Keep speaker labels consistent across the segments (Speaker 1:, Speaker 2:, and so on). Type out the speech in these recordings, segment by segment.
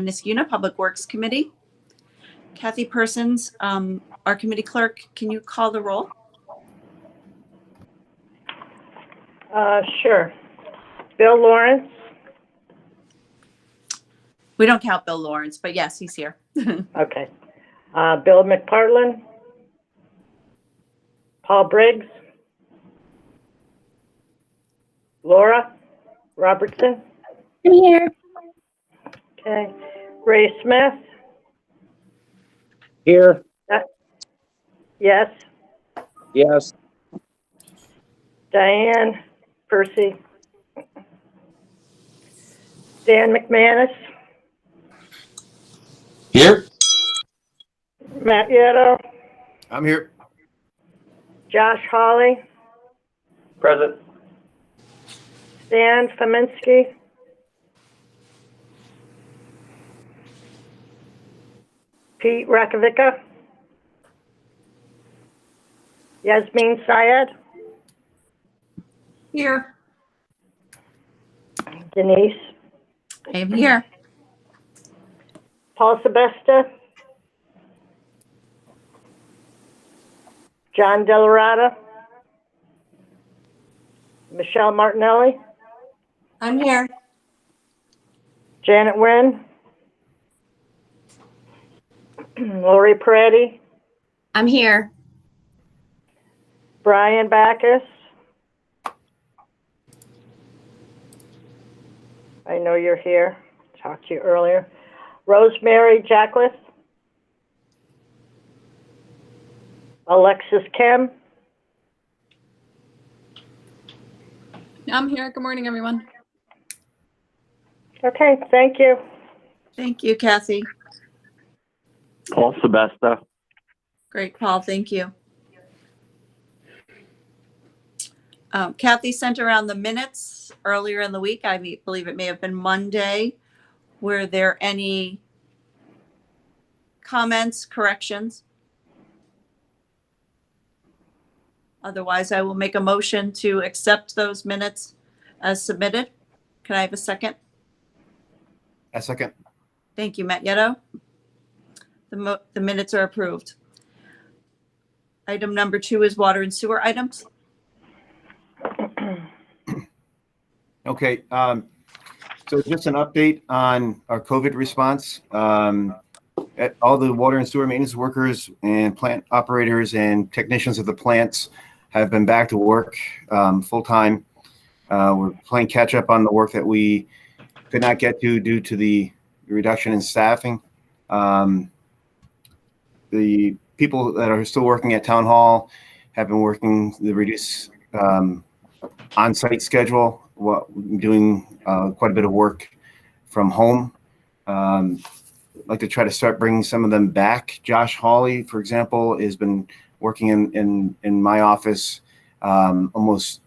Speaker 1: Niskuna Public Works Committee. Kathy Persons, our committee clerk, can you call the roll?
Speaker 2: Sure. Bill Lawrence,
Speaker 1: We don't count Bill Lawrence, but yes, he's here.
Speaker 2: okay. Bill McPartlin, Paul Briggs, Laura Robertson,
Speaker 3: I'm here.
Speaker 2: okay. Ray Smith,
Speaker 4: Here.
Speaker 2: yes.
Speaker 4: Yes.
Speaker 2: Diane Percy, Dan McManus,
Speaker 4: Here.
Speaker 2: Matt Yetto,
Speaker 4: I'm here.
Speaker 2: Josh Hawley,
Speaker 4: Present.
Speaker 2: Stan Faminsky, Pete Rakovica, Yasmin Syed,
Speaker 1: Here.
Speaker 2: Denise,
Speaker 1: I am here.
Speaker 2: Paul Sebesta, John Delarada, Michelle Martinelli,
Speaker 1: I'm here.
Speaker 2: Janet Wynn, Lori Peretti,
Speaker 3: I'm here.
Speaker 2: Brian Backus. I know you're here. Talked to you earlier. Rosemary Jackless. Alexis Kim.
Speaker 5: I'm here. Good morning, everyone.
Speaker 2: Okay, thank you.
Speaker 1: Thank you, Kathy.
Speaker 4: Paul Sebesta.
Speaker 1: Great, Paul. Thank you. Kathy sent around the minutes earlier in the week. I believe it may have been Monday. Were there any comments, corrections? Otherwise, I will make a motion to accept those minutes as submitted. Can I have a second?
Speaker 4: A second.
Speaker 1: Thank you, Matt Yetto. The minutes are approved. Item number 2 is water and sewer items.
Speaker 6: Okay, so just an update on our COVID response. All the water and sewer maintenance workers and plant operators and technicians of the plants have been back to work full-time. We're playing catch up on the work that we could not get to due to the reduction in staffing. The people that are still working at Town Hall have been working the reduced on-site schedule, doing quite a bit of work from home. I'd like to try to start bringing some of them back. Josh Hawley, for example, has been working in my office almost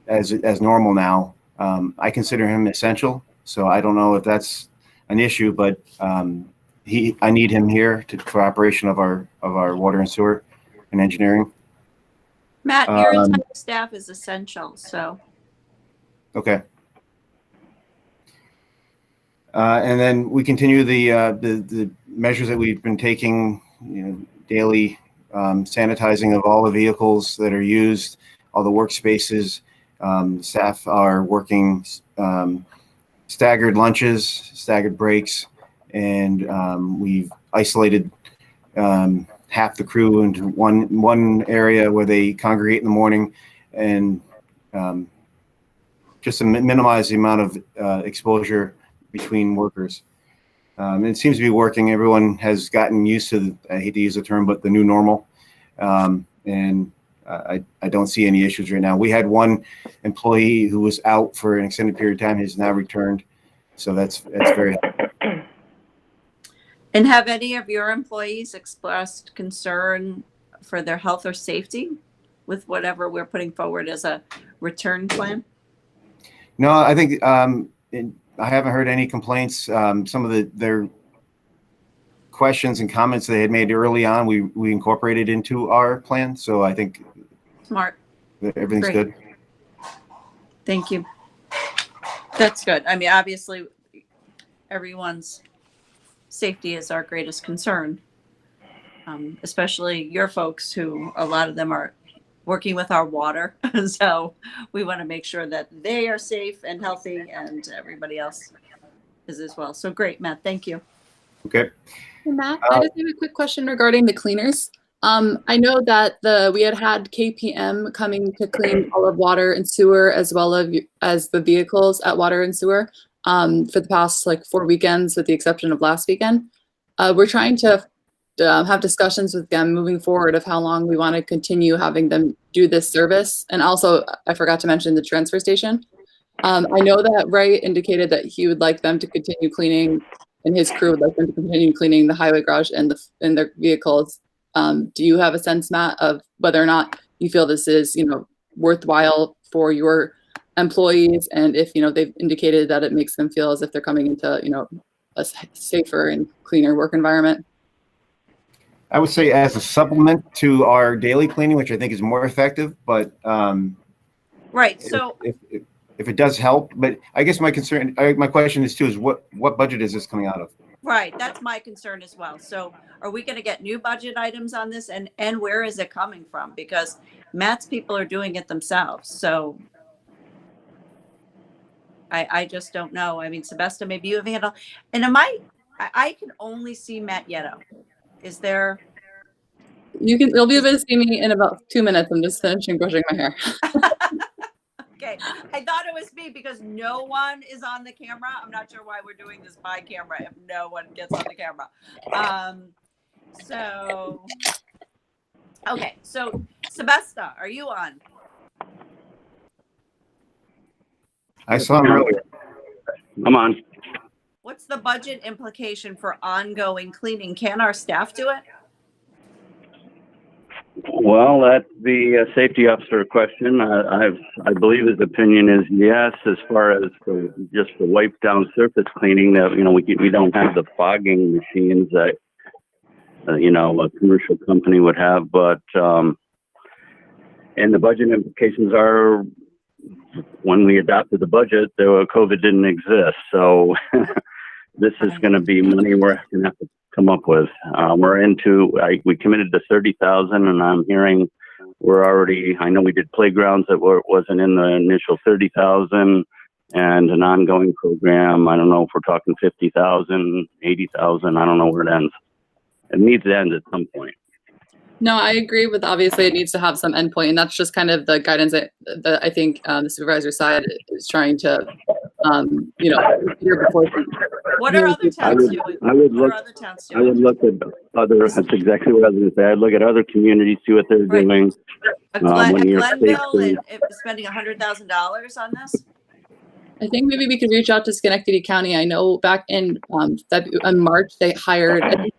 Speaker 6: as normal now. I consider him essential, so I don't know if that's an issue, but I need him here for operation of our water and sewer and engineering.
Speaker 1: Matt, your entire staff is essential, so.
Speaker 6: Okay. And then we continue the measures that we've been taking, daily sanitizing of all the vehicles that are used, all the workspaces. Staff are working staggered lunches, staggered breaks, and we've isolated half the crew into one area where they congregate in the morning, and just to minimize the amount of exposure between workers. It seems to be working. Everyone has gotten used to, I hate to use the term, but the new normal. And I don't see any issues right now. We had one employee who was out for an extended period of time. He's now returned. So that's very helpful.
Speaker 1: And have any of your employees expressed concern for their health or safety with whatever we're putting forward as a return plan?
Speaker 6: No, I think I haven't heard any complaints. Some of their questions and comments they had made early on, we incorporated into our plan. So I think
Speaker 1: Smart.
Speaker 6: everything's
Speaker 1: Great.
Speaker 6: good.
Speaker 1: Thank you. That's good. I mean, obviously, everyone's safety is our greatest concern. Especially your folks who a lot of them are working with our water. So we want to make sure that they are safe and healthy and everybody else is as well. So great, Matt. Thank you.
Speaker 6: Okay.
Speaker 5: Hey, Matt, I just have a quick question regarding the cleaners. I know that we had KPM coming to clean all of water and sewer as well as the vehicles at water and sewer for the past like 4 weekends, with the exception of last weekend. We're trying to have discussions with them moving forward of how long we want to continue having them do this service. And also, I forgot to mention the transfer station. I know that Ray indicated that he would like them to continue cleaning, and his crew would like them to continue cleaning the highway garage and their vehicles. Do you have a sense, Matt, of whether or not you feel this is, worthwhile for your employees, and if they've indicated that it makes them feel as if they're coming into a safer and cleaner work environment?
Speaker 6: I would say as a supplement to our daily cleaning, which I think is more effective, but
Speaker 1: Right. So
Speaker 6: if it does help, but I guess my question is too, is what budget is this coming out of?
Speaker 1: right, that's my concern as well. So are we going to get new budget items on this, and where is it coming from? Because Matt's people are doing it themselves. So I just don't know. I mean, Sebesta, maybe you have a handle. And I can only see Matt Yetto. Is there?
Speaker 5: You'll be able to see me in about 2 minutes. I'm just finishing brushing my hair.
Speaker 1: Okay, I thought it was me because no one is on the camera. I'm not sure why we're doing this by camera if no one gets on the camera. So, okay, so Sebesta, are you on?
Speaker 6: I saw him earlier.
Speaker 4: I'm on.
Speaker 1: What's the budget implication for ongoing cleaning? Can our staff do it?
Speaker 7: Well, that's the safety officer question. I believe his opinion is yes, as far as just the wipe down surface cleaning. That we don't have the fogging machines that a commercial company would have, but and the budget implications are, when we adopted the budget, COVID didn't exist, so this is going to be money we're going to have to come up with. We committed to 30,000, and I'm hearing I know we did playgrounds that wasn't in the initial 30,000, and an ongoing program. I don't know if we're talking 50,000, 80,000. I don't know where it ends. It needs to end at some point.
Speaker 5: No, I agree with, obviously it needs to have some endpoint, and that's just kind of the guidance that I think the supervisor side is trying to, hear before.
Speaker 1: What are other towns doing?
Speaker 7: I would
Speaker 1: What
Speaker 7: look.
Speaker 1: are other towns
Speaker 7: I would
Speaker 1: doing?
Speaker 7: look at other. That's exactly what I was going to say. I'd look at other communities, see what they're
Speaker 1: Right.
Speaker 7: doing. When you're
Speaker 1: Glenville
Speaker 7: facing-
Speaker 1: and spending $100,000 on this?
Speaker 5: I think maybe we could reach out to Schenectady County. I know back in March they hired and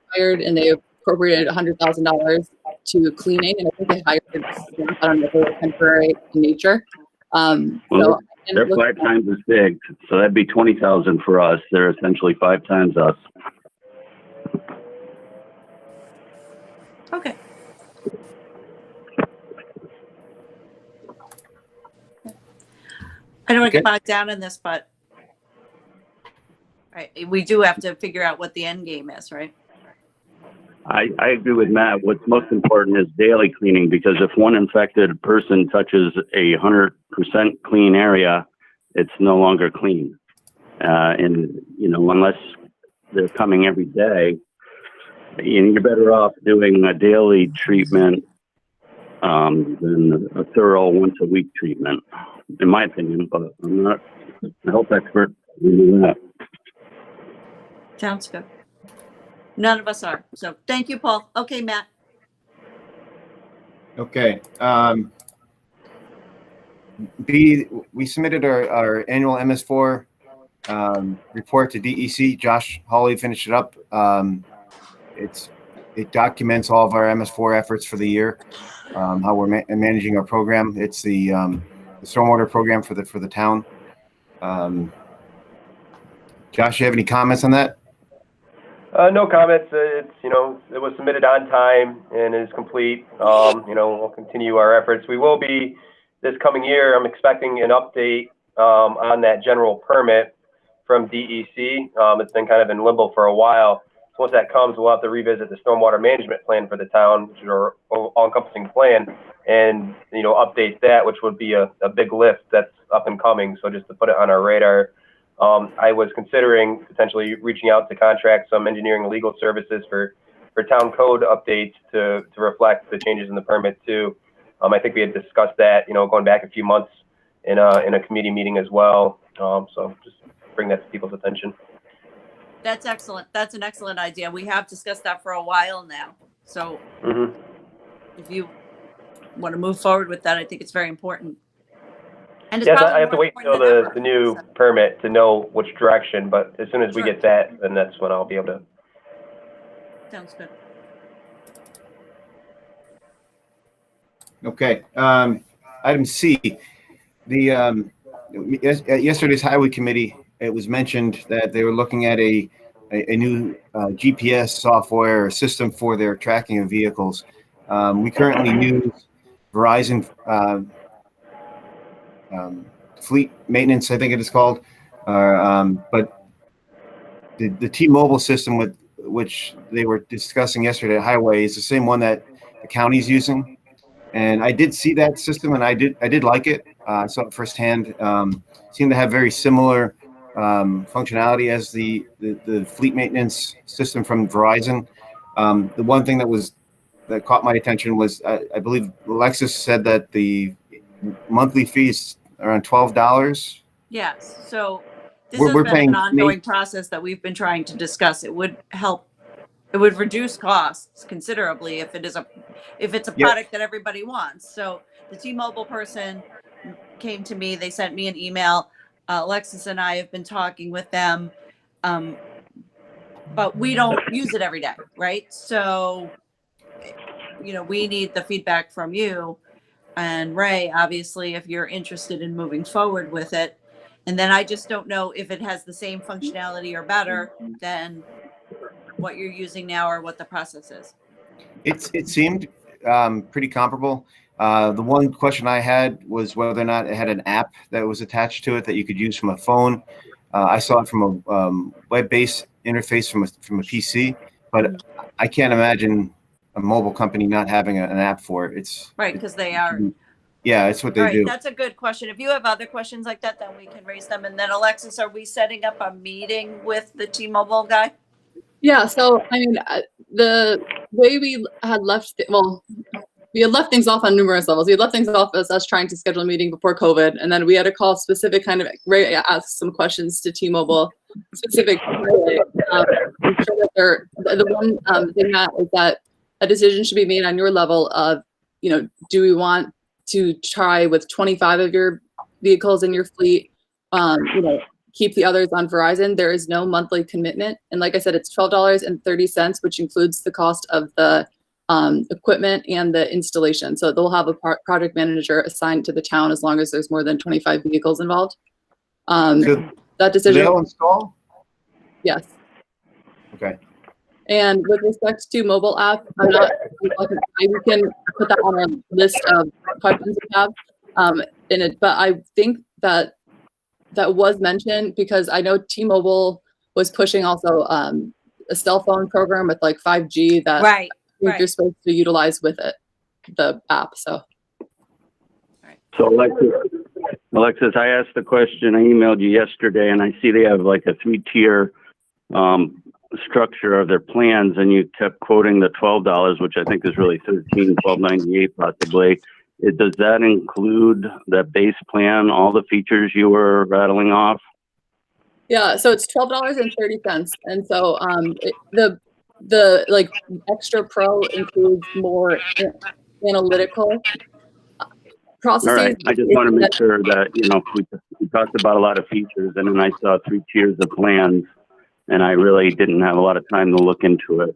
Speaker 5: they appropriated $100,000 to cleaning, and I think they hired, I don't know if it was temporary in nature.
Speaker 7: Well, they're 5 times as big, so that'd be 20,000 for us. They're essentially 5 times us.
Speaker 1: Okay. I don't want to get bogged down in this, but we do have to figure out what the end game is, right?
Speaker 7: I agree with Matt. What's most important is daily cleaning, because if one infected person touches 100% clean area, it's no longer clean. And unless they're coming every day, you're better off doing a daily treatment than a thorough once-a-week treatment, in my opinion. But I'm not a health expert.
Speaker 1: Sounds good. None of us are. So thank you, Paul. Okay, Matt.
Speaker 6: Okay. We submitted our annual MS4 report to DEC. Josh Hawley finished it up. It documents all of our MS4 efforts for the year, how we're managing our program. It's the stormwater program for the town. Josh, you have any comments on that?
Speaker 8: No comments. It was submitted on time and is complete. We'll continue our efforts. We will be this coming year. I'm expecting an update on that general permit from DEC. It's been kind of in limbo for a while. once that comes, we'll have to revisit the stormwater management plan for the town, which is our all-encompassing plan, and, you know, update that, which would be a big lift that's up and coming. So just to put it on our radar, I was considering potentially reaching out to contract some engineering and legal services for town code updates to reflect the changes in the permit too. I think we had discussed that, you know, going back a few months in a committee meeting as well. So just bring that to people's attention.
Speaker 1: That's excellent. That's an excellent idea. We have discussed that for a while now. So if you want to move forward with that, I think it's very important. And it's
Speaker 8: Yes,
Speaker 1: probably
Speaker 8: I have to
Speaker 1: more
Speaker 8: wait
Speaker 1: important
Speaker 8: until
Speaker 1: than ever.
Speaker 8: the new permit to know which direction, but as soon as we
Speaker 1: Sure.
Speaker 8: get that, then that's when I'll be able to.
Speaker 1: Sounds good.
Speaker 6: Okay. Item C, at yesterday's highway committee, it was mentioned that they were looking at a new GPS software or system for their tracking of vehicles. We currently use Verizon fleet maintenance, I think it is called, but the T-Mobile system with which they were discussing yesterday at Highway is the same one that the county's using. And I did see that system, and I did like it. I saw it firsthand. Seemed to have very similar functionality as the fleet maintenance system from Verizon. The one thing that caught my attention was I believe Alexis said that the monthly fees around $12.
Speaker 1: Yes. So this
Speaker 6: We're
Speaker 1: has been
Speaker 6: paying
Speaker 1: an ongoing process that we've been trying to discuss. It would help. It would reduce costs considerably if it's a
Speaker 6: Yep.
Speaker 1: product that everybody wants. So the T-Mobile person came to me. They sent me an email. Alexis and I have been talking with them, but we don't use it every day, right? So, you know, we need the feedback from you and Ray, obviously, if you're interested in moving forward with it. And then I just don't know if it has the same functionality or better than what you're using now or what the process is.
Speaker 6: It seemed pretty comparable. The one question I had was whether or not it had an app that was attached to it that you could use from a phone. I saw it from a web-based interface from a PC, but I can't imagine a mobile company not having an app for it. It's
Speaker 1: Right, because they are.
Speaker 6: Yeah, it's what they
Speaker 1: All right,
Speaker 6: do.
Speaker 1: that's a good question. If you have other questions like that, then we can raise them. And then Alexis, are we setting up a meeting with the T-Mobile guy?
Speaker 5: Yeah, so I mean, the way we had left, we had left things off on numerous levels. We had left things off as us trying to schedule a meeting before COVID, and then we had to call specific kind of, Ray asked some questions to T-Mobile specific. I'm sure that the one thing that is that a decision should be made on your level of, you know, do we want to try with 25 of your vehicles in your fleet, you know, keep the others on Verizon. There is no monthly commitment. And like I said, it's $12.30, which includes the cost of the equipment and the installation. So they'll have a project manager assigned to the town as long as there's more than 25 vehicles involved.
Speaker 6: So
Speaker 5: That decision.
Speaker 6: they'll install?
Speaker 5: Yes.
Speaker 6: Okay.
Speaker 5: And with respect to mobile app, we can put that on our list of questions we have in it. But I think that was mentioned because I know T-Mobile was pushing also a cell phone program with like 5G that
Speaker 1: Right.
Speaker 5: you're supposed to utilize with it, the app. So
Speaker 7: Alexis, I asked the question, I emailed you yesterday, and I see they have like a 3-tier structure of their plans, and you kept quoting the $12, which I think is really $12.98 possibly. Does that include that base plan, all the features you were rattling off?
Speaker 5: yeah, so it's $12.30, and so the like extra pro includes more analytical processes.
Speaker 7: All right, I just want to make sure that, you know, we talked about a lot of features, and then I saw 3 tiers of plans, and I really didn't have a lot of time to look into it.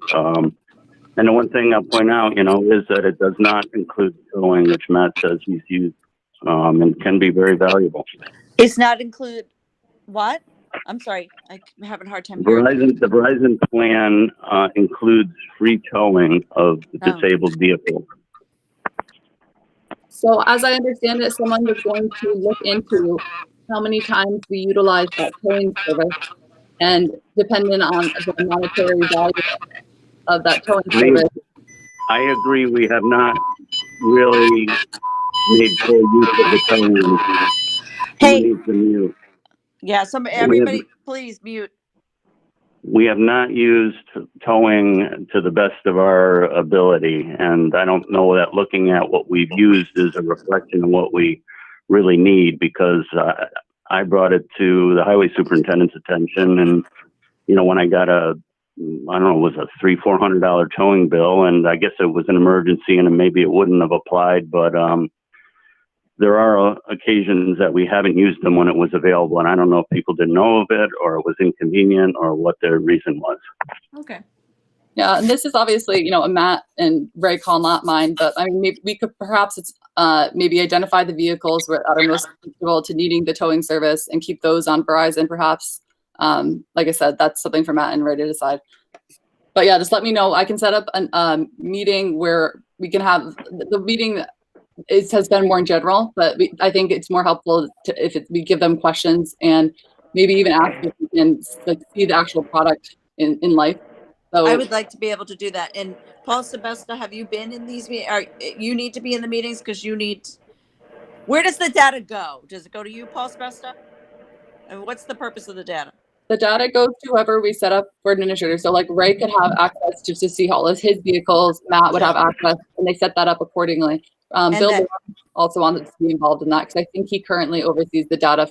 Speaker 7: And the one thing I'll point out, you know, is that it does not include towing, which Matt says he's used, and can be very valuable.
Speaker 1: It's not include what? I'm sorry, I'm having a hard time hearing.
Speaker 7: The Verizon plan includes free towing of disabled vehicles.
Speaker 5: So as I understand it, someone was going to look into how many times we utilize that towing service And dependent on the monetary value of that towing service.
Speaker 7: I agree. We have not really made full use of the towing.
Speaker 1: Hey.
Speaker 7: Needs to mute.
Speaker 1: Yeah, everybody, please mute.
Speaker 7: We have not used towing to the best of our ability, and I don't know that looking at what we've used is a reflection of what we really need, because I brought it to the highway superintendent's attention, and when I got I don't know, it was a $300-400 towing bill, and I guess it was an emergency, and maybe it wouldn't have applied, but there are occasions that we haven't used them when it was available, and I don't know if people didn't know of it or it was inconvenient or what their reason was.
Speaker 1: Okay.
Speaker 5: Yeah, and this is obviously, a Matt and Ray call, not mine, but I mean, maybe we could perhaps maybe identify the vehicles that are most suitable to needing the towing service and keep those on Verizon, perhaps. Like I said, that's something for Matt and Ray to decide. But yeah, just let me know. I can set up a meeting where we can have the meeting. It has been more in general, but I think it's more helpful if we give them questions and maybe even ask if we can see the actual product in life. So
Speaker 1: I would like to be able to do that. And Paul Sebesta, have you been in these meetings? You need to be in the meetings because where does the data go? Does it go to you, Paul Sebesta? And what's the purpose of the data?
Speaker 5: The data goes to whoever we set up for administrator. So like Ray could have access to see all of his vehicles. Matt would have access, and they set that up accordingly. Bill also wanted to be involved in that because I think he currently oversees the data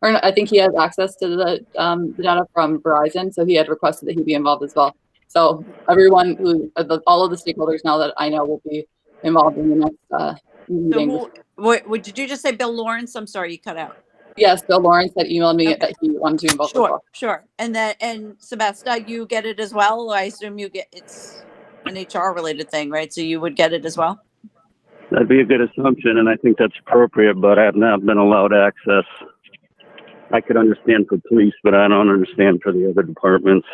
Speaker 5: I think he has access to the data from Verizon. So he had requested that he be involved as well. So everyone all of the stakeholders now that I know will be involved in the next meeting.
Speaker 1: So did you just say Bill Lawrence? I'm sorry, you cut out.
Speaker 5: Yes, Bill Lawrence had emailed me that he wanted to involve.
Speaker 1: Sure. And Sebesta, you get it as well. I assume it's an HR related thing, right? So you would get it as well.
Speaker 7: That'd be a good assumption, and I think that's appropriate, but I have not been allowed access. I could understand for police, but I don't understand for the other departments.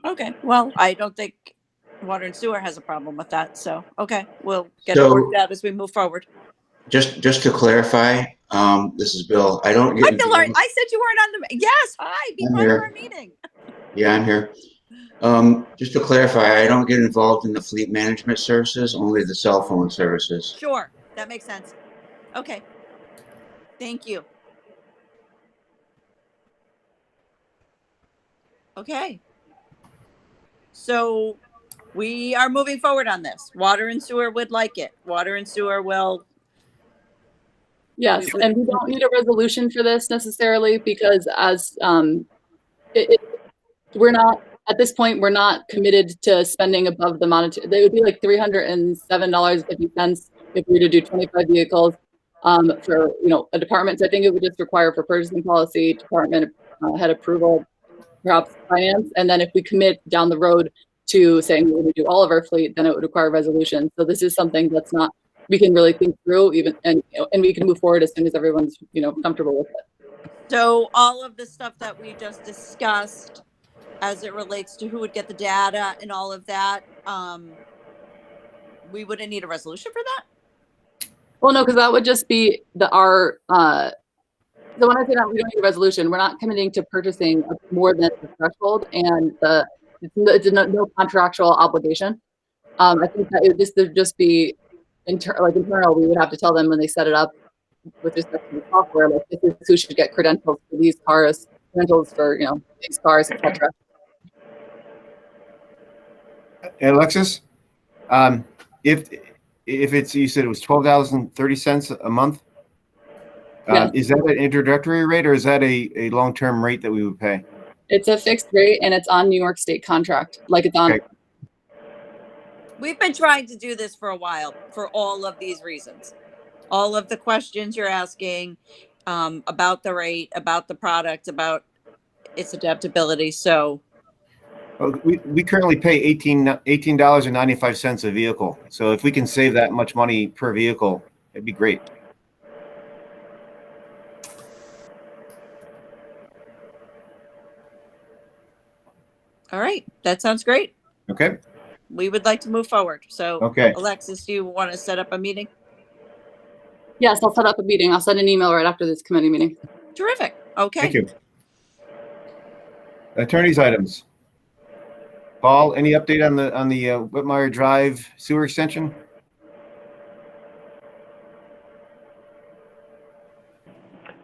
Speaker 1: Okay. Well, I don't think Water and Sewer has a problem with that. So, okay, we'll get it worked out as we move forward.
Speaker 9: Just to clarify, this is Bill. I don't get.
Speaker 1: Hi, Bill Lawrence. I said you weren't on the. Yes. Hi. Be part of our meeting.
Speaker 9: Yeah, I'm here. Just to clarify, I don't get involved in the fleet management services, only the cell phone services.
Speaker 1: Sure. That makes sense. Okay. Thank you. Okay. So we are moving forward on this. Water and Sewer would like it. Water and Sewer will.
Speaker 5: Yes, and we don't need a resolution for this necessarily because as we're not, at this point, we're not committed to spending above the monetary. They would be like $307.50 if we were to do 25 vehicles for a department. So I think it would just require for purchasing policy, department head approval, perhaps finance, and then if we commit down the road to saying we're going to do all of our fleet, then it would require a resolution. So this is something that's not. We can really think through and we can move forward as soon as everyone's comfortable with it.
Speaker 1: So all of the stuff that we just discussed as it relates to who would get the data and all of that, we wouldn't need a resolution for that?
Speaker 5: Well, no, because that would just be so when I say that we don't need a resolution, we're not committing to purchasing more than the threshold, and it's no contractual obligation. I think that this would just be internal. We would have to tell them when they set it up with respect to the software, like this is who should get credentials for these cars, credentials for these cars, etc.
Speaker 6: Alexis, if it's, you said it was $12.30 a month.
Speaker 5: Yes.
Speaker 6: Is that an introductory rate or is that a long-term rate that we would pay?
Speaker 5: It's a fixed rate and it's on New York State contract, like it's on.
Speaker 6: Okay.
Speaker 1: We've been trying to do this for a while for all of these reasons. All of the questions you're asking about the rate, about the product, about its adaptability. So
Speaker 6: we currently pay $18.95 a vehicle. So if we can save that much money per vehicle, it'd be great.
Speaker 1: All right. That sounds great.
Speaker 6: Okay.
Speaker 1: We would like to move forward. So,
Speaker 6: Okay.
Speaker 1: Alexis, do you want to set up a meeting?
Speaker 5: Yes, I'll set up a meeting. I'll send an email right after this committee meeting.
Speaker 1: Terrific. Okay.
Speaker 6: Thank you. Attorney's items. Paul, any update on the Whitmire Drive sewer extension?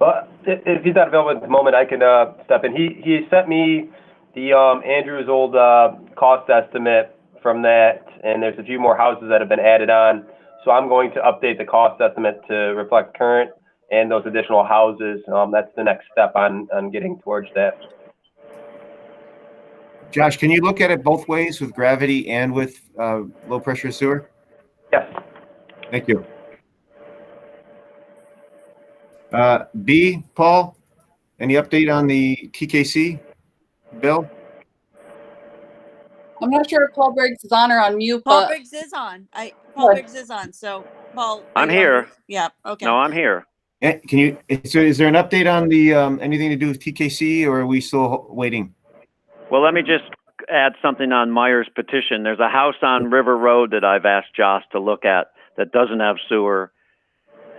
Speaker 8: Well, if he's not available at the moment, I can step in. He sent me the Andrew's old cost estimate from that, and there's a few more houses that have been added on. So I'm going to update the cost estimate to reflect current and those additional houses. That's the next step on getting towards that.
Speaker 6: Josh, can you look at it both ways with gravity and with low pressure sewer?
Speaker 8: Yes.
Speaker 6: Thank you. B, Paul, any update on the TKC bill?
Speaker 5: I'm not sure if Paul Briggs is on or on mute,
Speaker 1: Paul
Speaker 5: but
Speaker 1: Briggs is on. Paul
Speaker 5: Good.
Speaker 1: Briggs is on. So Paul.
Speaker 7: I'm
Speaker 1: are you on?
Speaker 7: here.
Speaker 1: Yeah. Okay.
Speaker 7: No, I'm here.
Speaker 6: Can you, is there an update on the anything to do with TKC, or are we still waiting?
Speaker 7: Well, let me just add something on Meyer's petition. There's a house on River Road that I've asked Josh to look at that doesn't have sewer.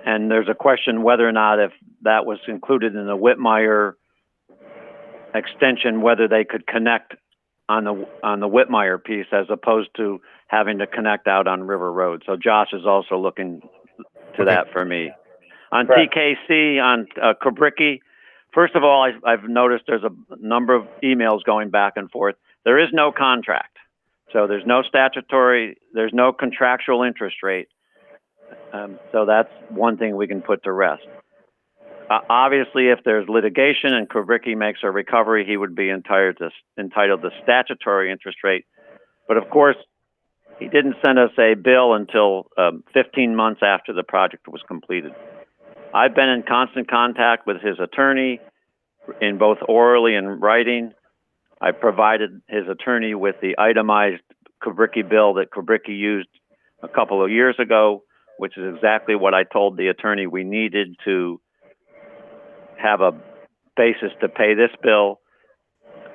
Speaker 7: And there's a question whether or not if that was included in the Whitmire extension, whether they could connect on the Whitmire piece as opposed to having to connect out on River Road. So Josh is also looking to that for me. On
Speaker 8: Correct.
Speaker 7: TKC, on Kubricki, first of all, I've noticed there's a number of emails going back and forth. There is no contract. So there's no statutory, there's no contractual interest rate. So that's one thing we can put to rest. Obviously, if there's litigation and Kubricki makes a recovery, he would be entitled to statutory interest rate. But of course, he didn't send us a bill until 15 months after the project was completed. I've been in constant contact with his attorney in both orally and writing. I provided his attorney with the itemized Kubricki bill that Kubricki used a couple of years ago, which is exactly what I told the attorney we needed to have a basis to pay this bill.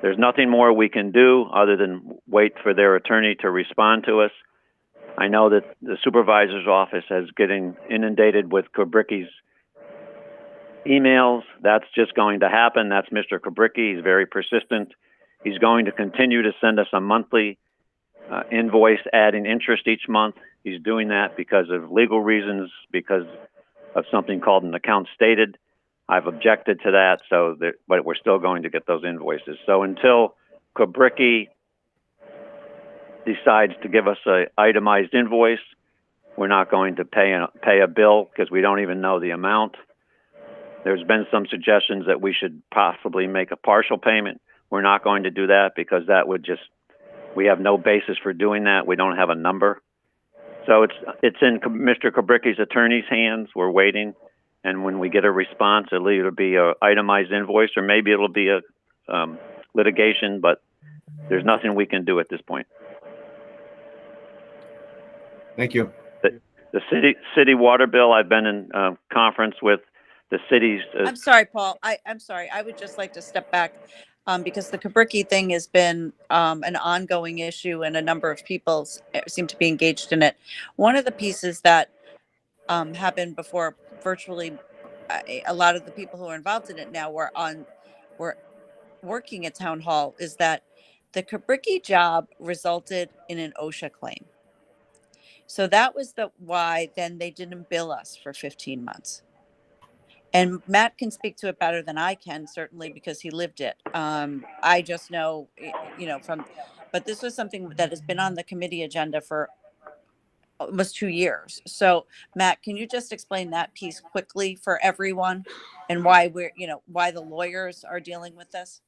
Speaker 7: There's nothing more we can do other than wait for their attorney to respond to us. I know that the supervisor's office is getting inundated with Kubricki's emails. That's just going to happen. That's Mr. Kubricki. He's very persistent. He's going to continue to send us a monthly invoice adding interest each month. He's doing that because of legal reasons, because of something called an account stated. I've objected to that, but we're still going to get those invoices. So until Kubricki decides to give us an itemized invoice, we're not going to pay a bill because we don't even know the amount. There's been some suggestions that we should possibly make a partial payment. We're not going to do that because that would we have no basis for doing that. We don't have a number. So it's in Mr. Kubricki's attorney's hands. We're waiting. And when we get a response, it'll either be an itemized invoice or maybe it'll be a litigation, but there's nothing we can do at this point.
Speaker 6: Thank you.
Speaker 7: The city water bill, I've been in conference with the city's.
Speaker 1: I'm sorry, Paul. I'm sorry. I would just like to step back because the Kubricki thing has been an ongoing issue and a number of people seem to be engaged in it. One of the pieces that happened before, virtually a lot of the people who are involved in it now were working at town hall, is that the Kubricki job resulted in an OSHA claim. So that was why then they didn't bill us for 15 months. And Matt can speak to it better than I can, certainly, because he lived it. I just know, but this was something that has been on the committee agenda for almost 2 years. So Matt, can you just explain that piece quickly for everyone and why why the lawyers are dealing with this?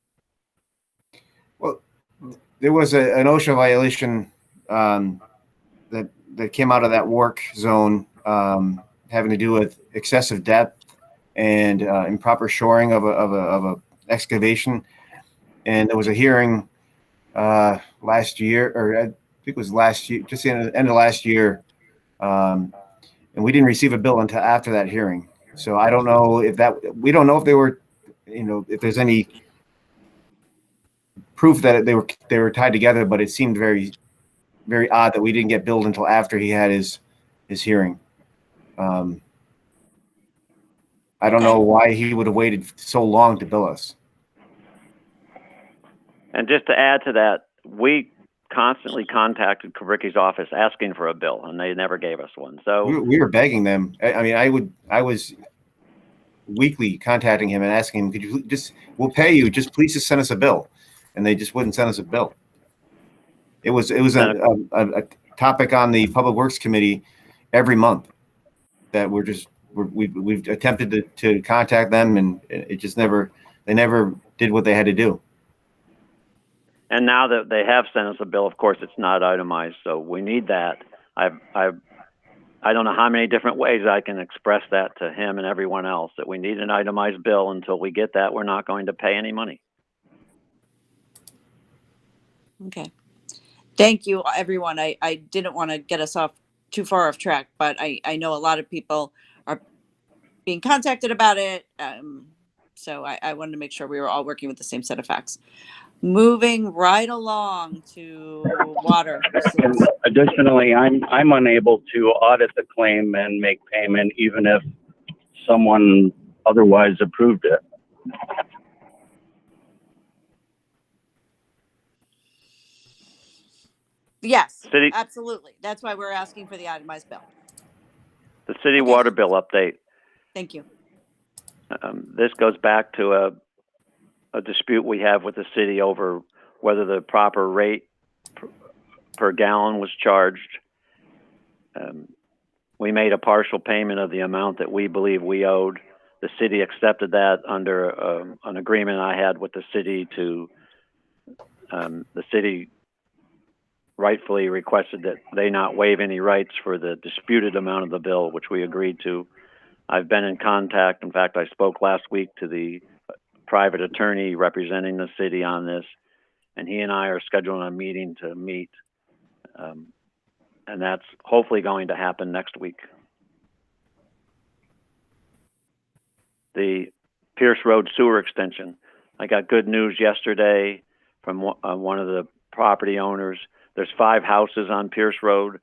Speaker 6: Well, there was an OSHA violation that came out of that work zone having to do with excessive depth and improper shoring of a excavation. And there was a hearing last year, or I think it was last year, just the end of last year. And we didn't receive a bill until after that hearing. So I don't know we don't know if they were, if there's any proof that they were tied together, but it seemed very, very odd that we didn't get billed until after he had his hearing. I don't know why he would have waited so long to bill us.
Speaker 10: And just to add to that, we constantly contacted Kavricki's office asking for a bill, and they never gave us one. So
Speaker 6: We were begging them. I mean, I was weekly contacting him and asking him, could you we'll pay you, just please just send us a bill. And they just wouldn't send us a bill. It was a topic on the Public Works Committee every month that we've attempted to contact them, and it just they never did what they had to do.
Speaker 10: and now that they have sent us a bill, of course, it's not itemized, so we need that. I don't know how many different ways I can express that to him and everyone else, that we need an itemized bill. Until we get that, we're not going to pay any money.
Speaker 1: Okay. Thank you, everyone. I didn't want to get us off too far off track, but I know a lot of people are being contacted about it. So I wanted to make sure we were all working with the same set of facts. Moving right along to water.
Speaker 7: And additionally, I'm unable to audit the claim and make payment even if someone otherwise approved it.
Speaker 1: Yes,
Speaker 10: City-
Speaker 1: absolutely. That's why we're asking for the itemized bill.
Speaker 10: The city
Speaker 1: Okay.
Speaker 10: water bill update.
Speaker 1: Thank you.
Speaker 10: This goes back to a dispute we have with the city over whether the proper rate per gallon was charged. We made a partial payment of the amount that we believe we owed. The city accepted that under an agreement I had with the city to, the city rightfully requested that they not waive any rights for the disputed amount of the bill, which we agreed to. I've been in contact. In fact, I spoke last week to the private attorney representing the city on this, and he and I are scheduling a meeting to meet. And that's hopefully going to happen next week. The Pierce Road sewer extension. I got good news yesterday from one of the property owners. There's 5 houses on Pierce Road.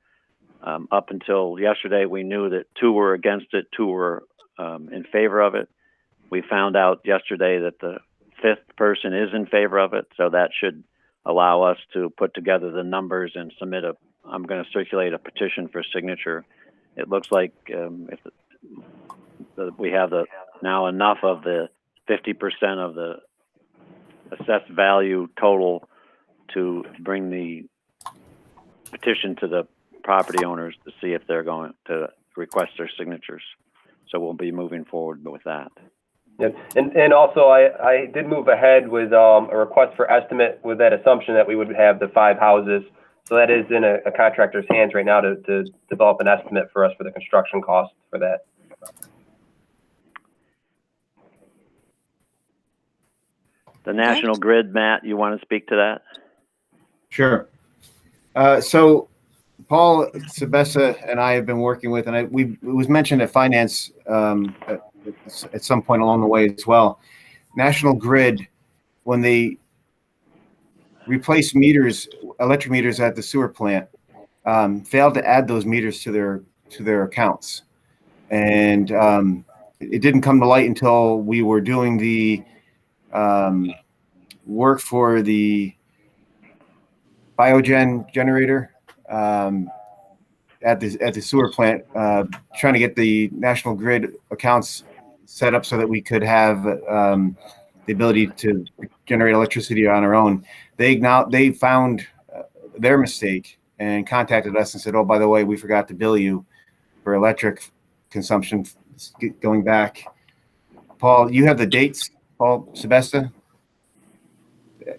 Speaker 10: Up until yesterday, we knew that 2 were against it, 2 were in favor of it. We found out yesterday that the 5th person is in favor of it, so that should allow us to put together the numbers and submit I'm going to circulate a petition for signature. It looks like we have now enough of the 50% of the assessed value total to bring the petition to the property owners to see if they're going to request their signatures. So we'll be moving forward with that.
Speaker 8: Yep. And also I did move ahead with a request for estimate with that assumption that we would have the 5 houses. So that is in a contractor's hands right now to develop an estimate for us for the construction cost for that.
Speaker 10: The National Grid, Matt, you want to speak to that?
Speaker 6: Sure. So Paul Sebesta and I have been working with, and it was mentioned at finance at some point along the way as well. National Grid, when they replaced meters, electric meters at the sewer plant, failed to add those meters to their accounts, and it didn't come to light until we were doing the work for the biogen generator at the sewer plant, trying to get the National Grid accounts set up so that we could have the ability to generate electricity on our own. They found their mistake and contacted us and said, "Oh, by the way, we forgot to bill you for electric consumption going back." Paul, you have the dates, Paul Sebesta?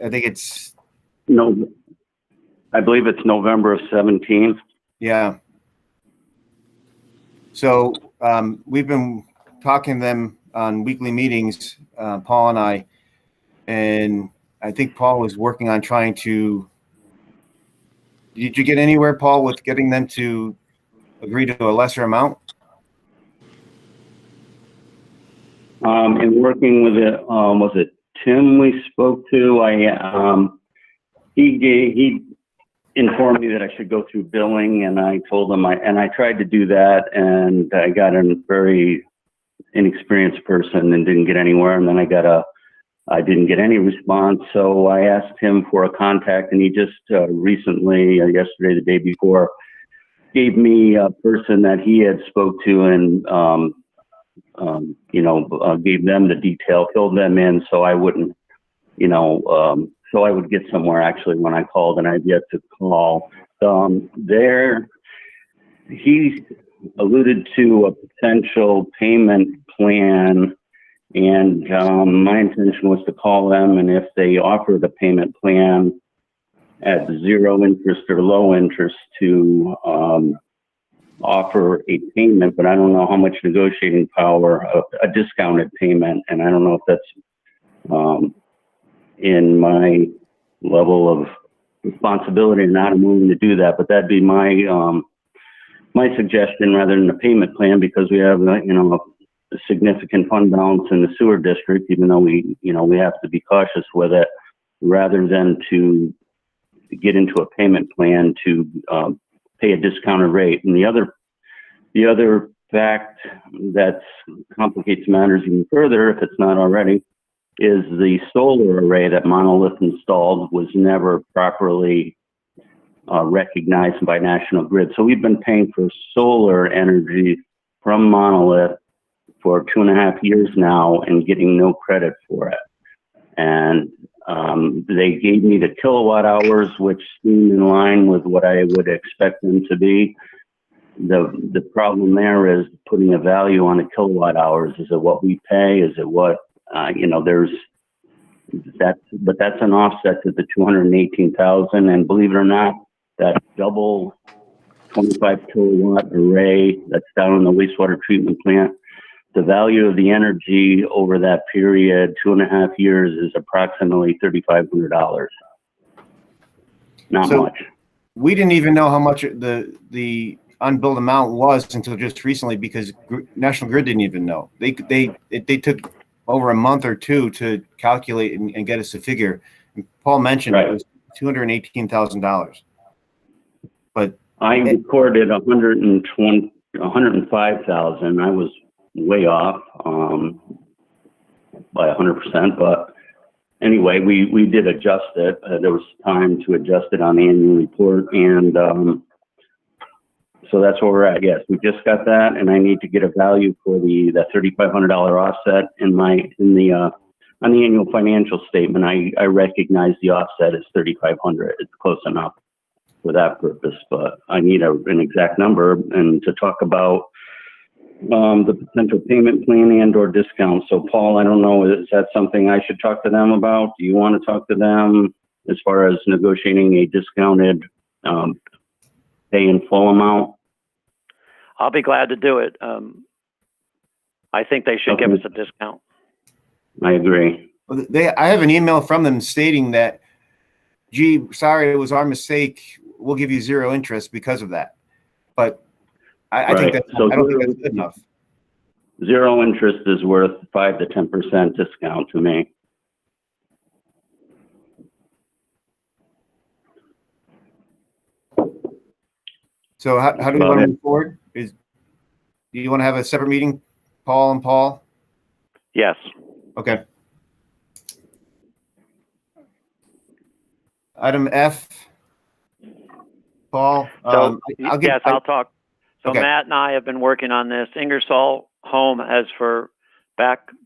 Speaker 6: I think it's
Speaker 7: No, I believe it's November of 17.
Speaker 6: Yeah. So we've been talking to them on weekly meetings, Paul and I think Paul was working on trying to. Did you get anywhere, Paul, with getting them to agree to a lesser amount?
Speaker 7: In working with it, was it Tim we spoke to? He informed me that I should go through billing, and I told him I tried to do that, and I got a very inexperienced person and didn't get anywhere. And then I got a I didn't get any response, so I asked him for a contact, and he just recently, yesterday, the day before, gave me a person that he had spoke to and, gave them the detail, filled them in so I wouldn't, so I would get somewhere actually when I called, and I've yet to call. He alluded to a potential payment plan, and my intention was to call them, and if they offered a payment plan at 0 interest or low interest, to offer a payment, but I don't know how much negotiating power, a discounted payment, and I don't know if that's in my level of responsibility or not. I'm willing to do that, but that'd be my suggestion rather than a payment plan, because we have a significant fund balance in the sewer district, even though we have to be cautious with it, rather than to get into a payment plan to pay a discounted rate. And the other fact that complicates matters even further, if it's not already, is the solar array that Monolith installed was never properly recognized by National Grid. So we've been paying for solar energy from Monolith for 2.5 years now and getting no credit for it. And they gave me the kilowatt hours, which seemed in line with what I would expect them to be. The problem there is putting a value on the kilowatt hours. Is it what we pay? Is it what, but that's an offset to the 218,000. And believe it or not, that double 25 kilowatt array that's down in the wastewater treatment plant, the value of the energy over that period, 2.5 years, is approximately $3,500. Not much.
Speaker 6: We didn't even know how much the unbilled amount was until just recently, because National Grid didn't even know. They took over a month or two to calculate and get us a figure. And Paul mentioned It was $218,000. But
Speaker 7: I recorded 105,000. I was way off by 100%, but anyway, we did adjust it. There was time to adjust it on the annual report, and so that's where we're at. Yes, we just got that, and I need to get a value for the $3,500 offset on the annual financial statement. I recognize the offset as $3,500. It's close enough for that purpose, but I need an exact number and to talk about the potential payment plan and/or discount. So, Paul, I don't know, is that something I should talk to them about? Do you want to talk to them as far as negotiating a discounted pay in full amount?
Speaker 10: I'll be glad to do it. I think they should give us a discount.
Speaker 7: I agree.
Speaker 6: I have an email from them stating that, gee, sorry, it was our mistake. We'll give you 0 interest because of that. But I think I don't think that's good enough.
Speaker 7: 0 interest is worth 5 to 10% discount to me.
Speaker 6: So how do we want to move forward? Do you want to have a separate meeting, Paul and Paul?
Speaker 10: Yes.
Speaker 6: Okay. Item F. Paul.
Speaker 10: I'll talk. So okay. Matt and I have been working on this. Ingersoll Home has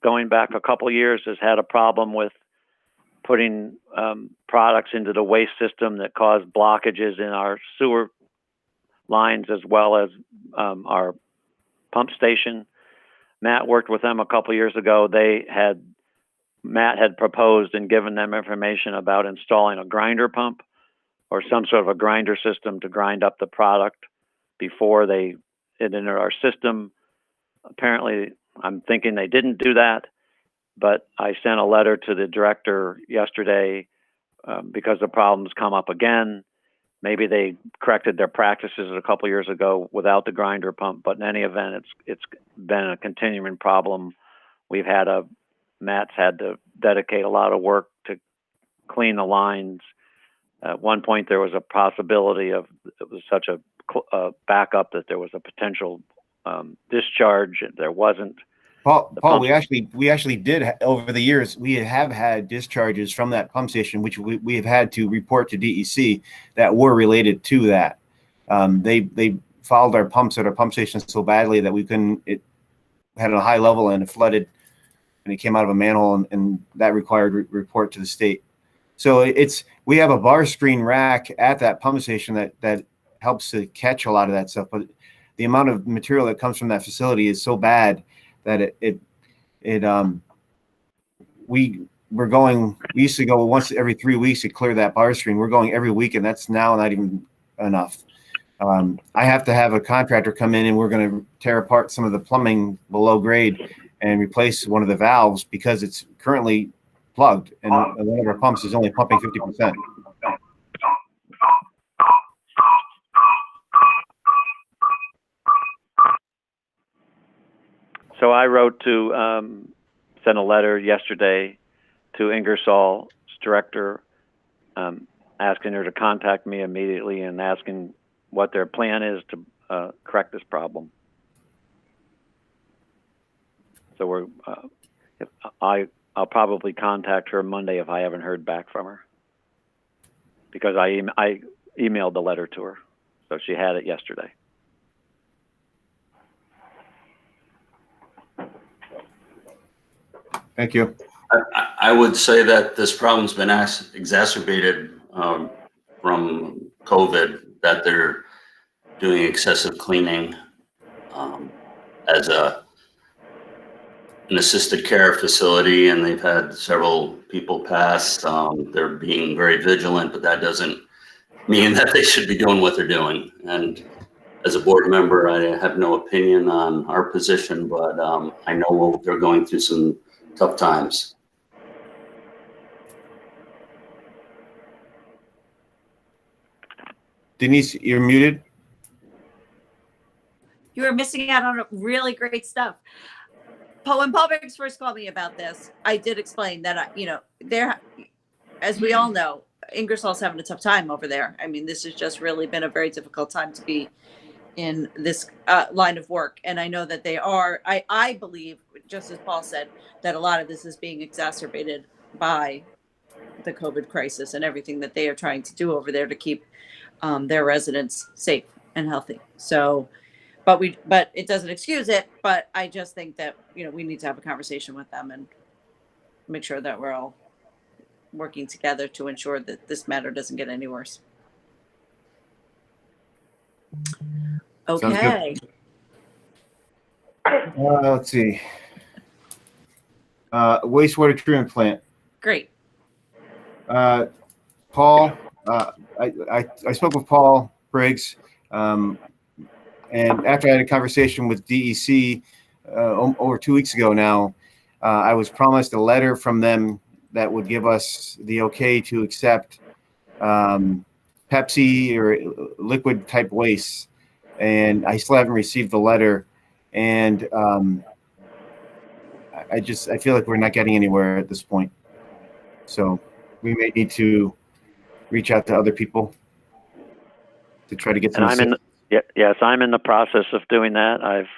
Speaker 10: going back a couple years, has had a problem with putting products into the waste system that cause blockages in our sewer lines as well as our pump station. Matt worked with them a couple years ago. Matt had proposed and given them information about installing a grinder pump or some sort of a grinder system to grind up the product before they entered our system. Apparently, I'm thinking they didn't do that, but I sent a letter to the director yesterday because the problem's come up again. Maybe they corrected their practices a couple years ago without the grinder pump, but in any event, it's been a continuing problem. Matt's had to dedicate a lot of work to clean the lines. At one point, there was a possibility it was such a backup that there was a potential discharge. There wasn't.
Speaker 6: Paul,
Speaker 10: The
Speaker 6: Paul,
Speaker 10: pump-
Speaker 6: we actually did over the years. We have had discharges from that pump station, which we have had to report to DEC that were related to that. They fouled our pumps at our pump station so badly that we couldn't. It had a high level and it flooded, and it came out of a manhole, and that required report to the state. So we have a bar screen rack at that pump station that helps to catch a lot of that stuff, but the amount of material that comes from that facility is so bad that we used to go once every 3 weeks to clear that bar screen. We're going every week, and that's now not even enough. I have to have a contractor come in, and we're going to tear apart some of the plumbing below grade and replace one of the valves because it's currently plugged, and one of our pumps is only pumping 50%.
Speaker 10: So I wrote to send a letter yesterday to Ingersoll's director, asking her to contact me immediately and asking what their plan is to correct this problem. So I'll probably contact her Monday if I haven't heard back from her, because I emailed the letter to her, so she had it yesterday.
Speaker 6: Thank you.
Speaker 11: I would say that this problem's been exacerbated from COVID, that they're doing excessive cleaning as an assisted care facility, and they've had several people pass. They're being very vigilant, but that doesn't mean that they should be doing what they're doing. And as a board member, I have no opinion on our position, but I know they're going through some tough times.
Speaker 6: Denise, you're muted.
Speaker 1: You were missing out on really great stuff. When Paul Briggs first called me about this, I did explain that, there, as we all know, Ingersoll's having a tough time over there. I mean, this has just really been a very difficult time to be in this line of work. And I know that they are, I believe, just as Paul said, that a lot of this is being exacerbated by the COVID crisis and everything that they are trying to do over there to keep their residents safe and healthy. So, but it doesn't excuse it. But I just think that, we need to have a conversation with them and make sure that we're all working together to ensure that this matter doesn't get any worse. Okay.
Speaker 6: Let's see. Wastewater treatment plant.
Speaker 1: Great.
Speaker 6: Paul, I spoke with Paul Briggs, and after I had a conversation with DEC over 2 weeks ago now, I was promised a letter from them that would give us the okay to accept Pepsi or liquid type waste, and I still haven't received the letter, and I feel like we're not getting anywhere at this point. So we may need to reach out to other people to try to get some.
Speaker 10: Yes, I'm in the process of doing that. I've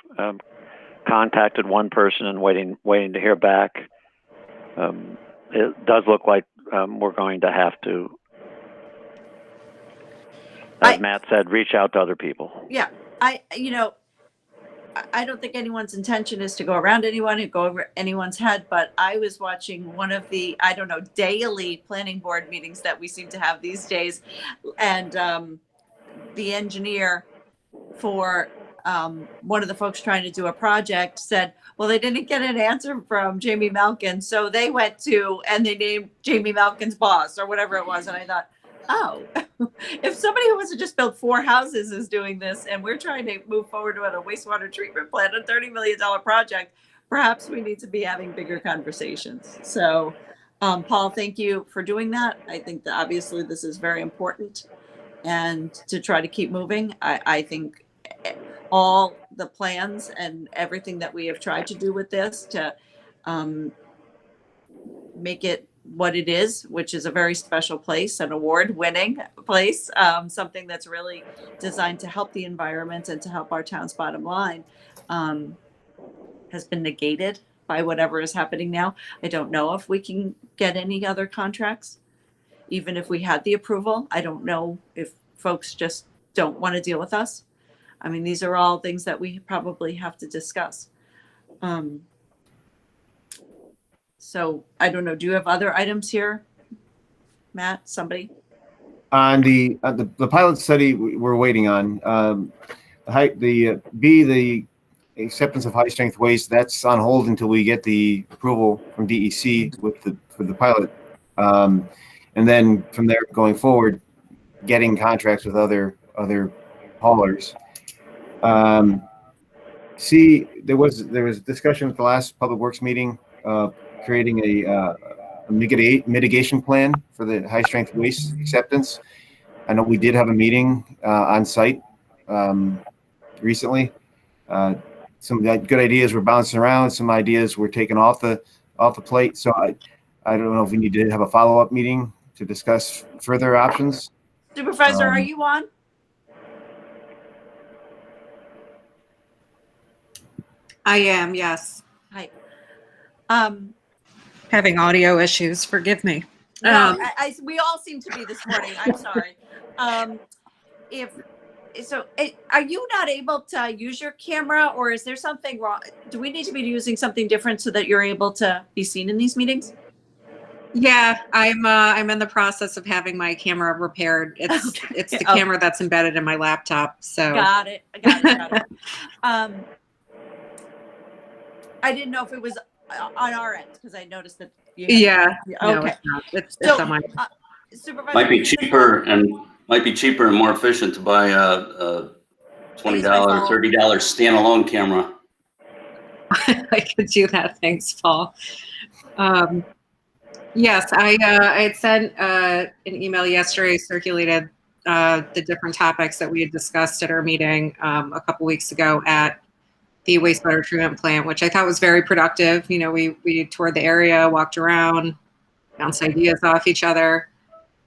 Speaker 10: contacted one person and waiting to hear back. It does look like we're going to have to, as Matt said, reach out to other people.
Speaker 1: Yeah, I don't think anyone's intention is to go around anyone and go over anyone's head, but I was watching one of the, daily planning board meetings that we seem to have these days. And the engineer for one of the folks trying to do a project said, well, they didn't get an answer from Jamie Malkin. So they went to, and they named Jamie Malkin's boss or whatever it was. And I thought, oh, if somebody who wants to just build 4 houses is doing this, and we're trying to move forward with a wastewater treatment plant, a $30 million project, perhaps we need to be having bigger conversations. So, Paul, thank you for doing that. I think that obviously this is very important, and to try to keep moving. I think all the plans and everything that we have tried to do with this to make it what it is, which is a very special place, an award-winning place, something that's really designed to help the environment and to help our town's bottom line. has been negated by whatever is happening now. I don't know if we can get any other contracts, even if we had the approval. I don't know if folks just don't want to deal with us. I mean, these are all things that we probably have to discuss. So I don't know. Do you have other items here, Matt? Somebody?
Speaker 6: On the pilot study we're waiting on, the acceptance of high strength waste, that's on hold until we get the approval from DEC for the pilot. And then from there going forward, getting contracts with other haulers. There was discussion at the last Public Works meeting, creating a mitigation plan for the high strength waste acceptance. I know we did have a meeting on site recently. Some good ideas were bouncing around. Some ideas were taken off the plate. So I don't know if we need to have a follow-up meeting to discuss further options.
Speaker 1: Supervisor, are you on?
Speaker 12: I am, yes.
Speaker 1: Hi.
Speaker 12: Having audio issues, forgive me.
Speaker 1: No, we all seem to be this morning. I'm sorry. Are you not able to use your camera, or is there something wrong? Do we need to be using something different so that you're able to be seen in these meetings?
Speaker 12: Yeah, I'm in the process of having my camera repaired. It's the camera that's embedded in my laptop. So
Speaker 1: got it. I didn't know if it was on our end because I noticed that.
Speaker 12: Yeah. No,
Speaker 1: Okay.
Speaker 12: it's on my.
Speaker 1: Supervisor,
Speaker 11: Might be cheaper and more efficient to buy a $20, $30 standalone camera.
Speaker 12: I could do that. Thanks, Paul. Yes, I had sent an email yesterday, circulated the different topics that we had discussed at our meeting a couple weeks ago at the wastewater treatment plant, which I thought was very productive. You know, we toured the area, walked around, bounced ideas off each other.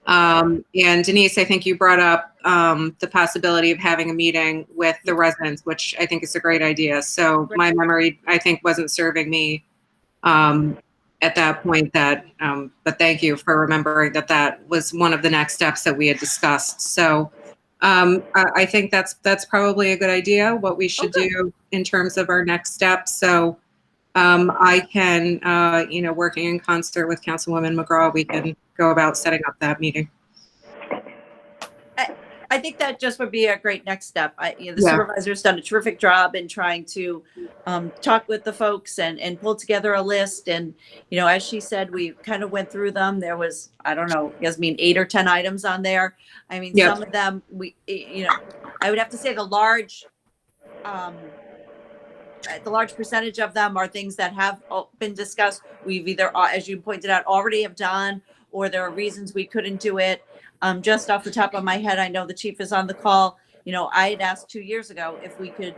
Speaker 12: And Denise, I think you brought up the possibility of having a meeting with the residents, which I think is a great idea. So my memory, I think, wasn't serving me at that point. But thank you for remembering that was one of the next steps that we had discussed. So I think that's probably a good idea, what we should do in terms of our next steps. So I can, working in concert with Councilwoman McGraw, we can go about setting up that meeting.
Speaker 1: I think that just would be a great next step. Supervisor's done a terrific job in trying to talk with the folks and pull together a list. And, as she said, we kind of went through them. There was, I don't know, Yasmin, 8 or 10 items on there. I mean, some of them, I would have to say the large percentage of them are things that have been discussed. We've either, as you pointed out, already have done, or there are reasons we couldn't do it. Just off the top of my head, I know the chief is on the call. I had asked 2 years ago if we could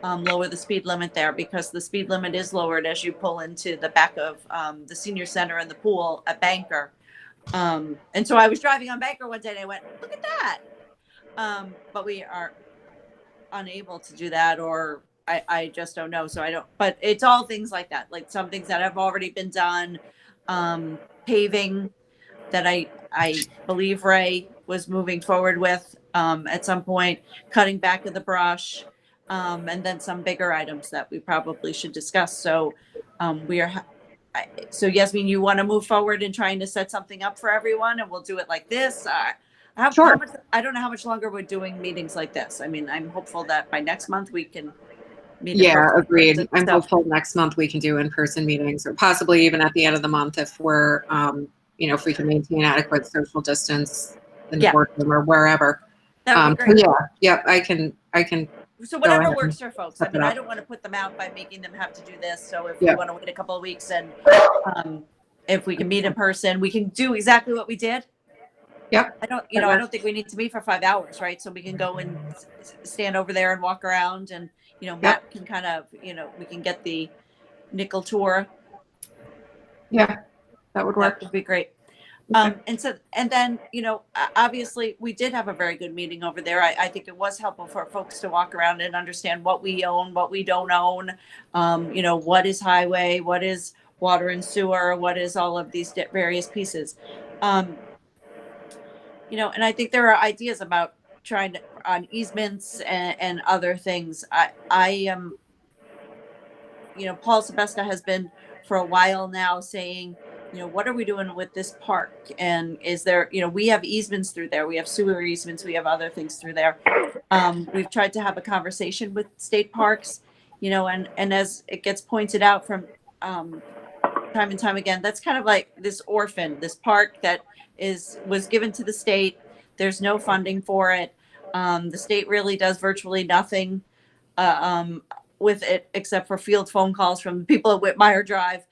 Speaker 1: lower the speed limit there, because the speed limit is lowered as you pull into the back of the senior center and the pool at Banker. And so I was driving on Banker one day and I went, look at that. But we are unable to do that, or I just don't know. So I don't, but it's all things like that, like some things that have already been done. Paving that I believe Ray was moving forward with at some point, cutting back of the brush, and then some bigger items that we probably should discuss. So so Yasmin, you want to move forward in trying to set something up for everyone, and we'll do it like this.
Speaker 12: Sure.
Speaker 1: I don't know how much longer we're doing meetings like this. I mean, I'm hopeful that by next month we can meet.
Speaker 12: Yeah, agreed. I'm hopeful next month we can do in-person meetings, or possibly even at the end of the month if we're, if we can maintain adequate social distance in the boardroom or wherever.
Speaker 1: That would be great.
Speaker 12: I can.
Speaker 1: So whatever works for folks. I mean, I don't want to put them out by making them have to do this. So if we want to wait a couple of weeks and if we can meet in person, we can do exactly what we did.
Speaker 12: Yep.
Speaker 1: I don't think we need to meet for 5 hours, right? So we can go and stand over there and walk around, and Matt can kind of, we can get the nickel tour.
Speaker 12: Yeah, that would work.
Speaker 1: That would be great. And then, obviously we did have a very good meeting over there. I think it was helpful for folks to walk around and understand what we own, what we don't own. What is highway, what is water and sewer, what is all of these various pieces. And I think there are ideas about trying to, on easements and other things. I am, Paul Sebesta has been for a while now saying, what are we doing with this park? And is there, we have easements through there. We have sewer easements. We have other things through there. We've tried to have a conversation with state parks, and as it gets pointed out from time and time again, that's kind of like this park that was given to the state. There's no funding for it. The state really does virtually nothing with it except for field phone calls from people at Whitmire Drive.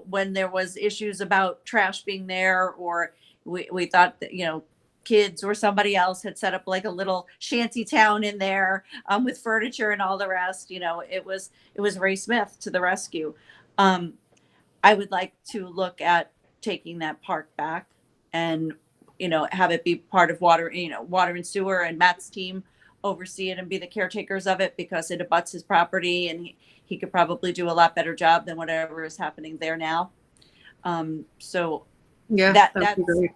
Speaker 1: When there was issues about trash being there, or we thought that, kids or somebody else had set up like a little shanty town in there with furniture and all the rest, it was Ray Smith to the rescue. I would like to look at taking that park back and, have it be part of water and sewer, and Matt's team oversee it and be the caretakers of it, because it abuts his property, and he could probably do a lot better job than whatever is happening there now. So
Speaker 12: yeah,
Speaker 1: that's great.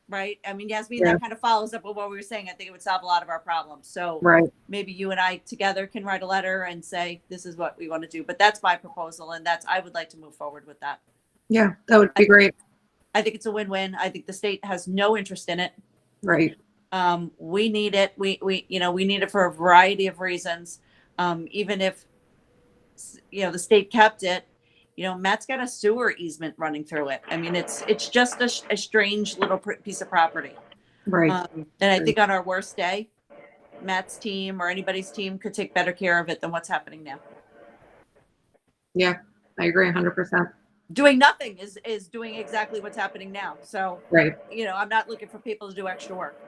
Speaker 1: Right. I mean, Yasmin, that kind of follows up with what we were saying. I think it would solve a lot of our problems. So maybe you and I together can write a letter and say, this is what we want to do. But that's my proposal. And I would like to move forward with that.
Speaker 12: Yeah, that would be great.
Speaker 1: I think it's a win-win. I think the state has no interest in it.
Speaker 12: Right.
Speaker 1: We need it. We need it for a variety of reasons. Even if, the state kept it, Matt's got a sewer easement running through it. I mean, it's just a strange little piece of property.
Speaker 12: Right.
Speaker 1: And I think on our worst day, Matt's team or anybody's team could take better care of it than what's happening now.
Speaker 12: Yeah, I agree 100%.
Speaker 1: Doing nothing is doing exactly what's happening now. So, I'm not looking for people to do extra work,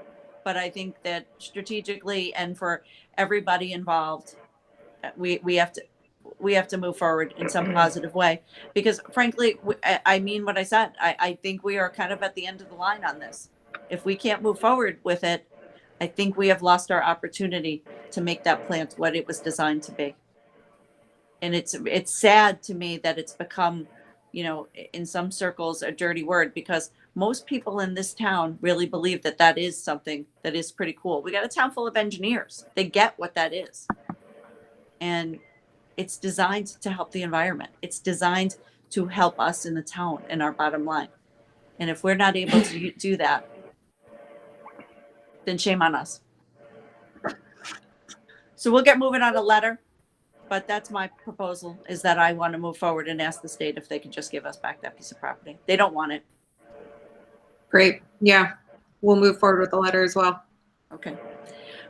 Speaker 1: but I think that strategically and for everybody involved, we have to move forward in some positive way, because frankly, I mean what I said. I think we are kind of at the end of the line on this. If we can't move forward with it, I think we have lost our opportunity to make that plant what it was designed to be. And it's sad to me that it's become, in some circles, a dirty word, because most people in this town really believe that is something that is pretty cool. We got a town full of engineers. They get what that is. And it's designed to help the environment. It's designed to help us in the town and our bottom line. And if we're not able to do that, then shame on us. So we'll get moving on a letter, but that's my proposal, is that I want to move forward and ask the state if they can just give us back that piece of property. They don't want it.
Speaker 12: Great. Yeah, we'll move forward with the letter as well.
Speaker 1: Okay,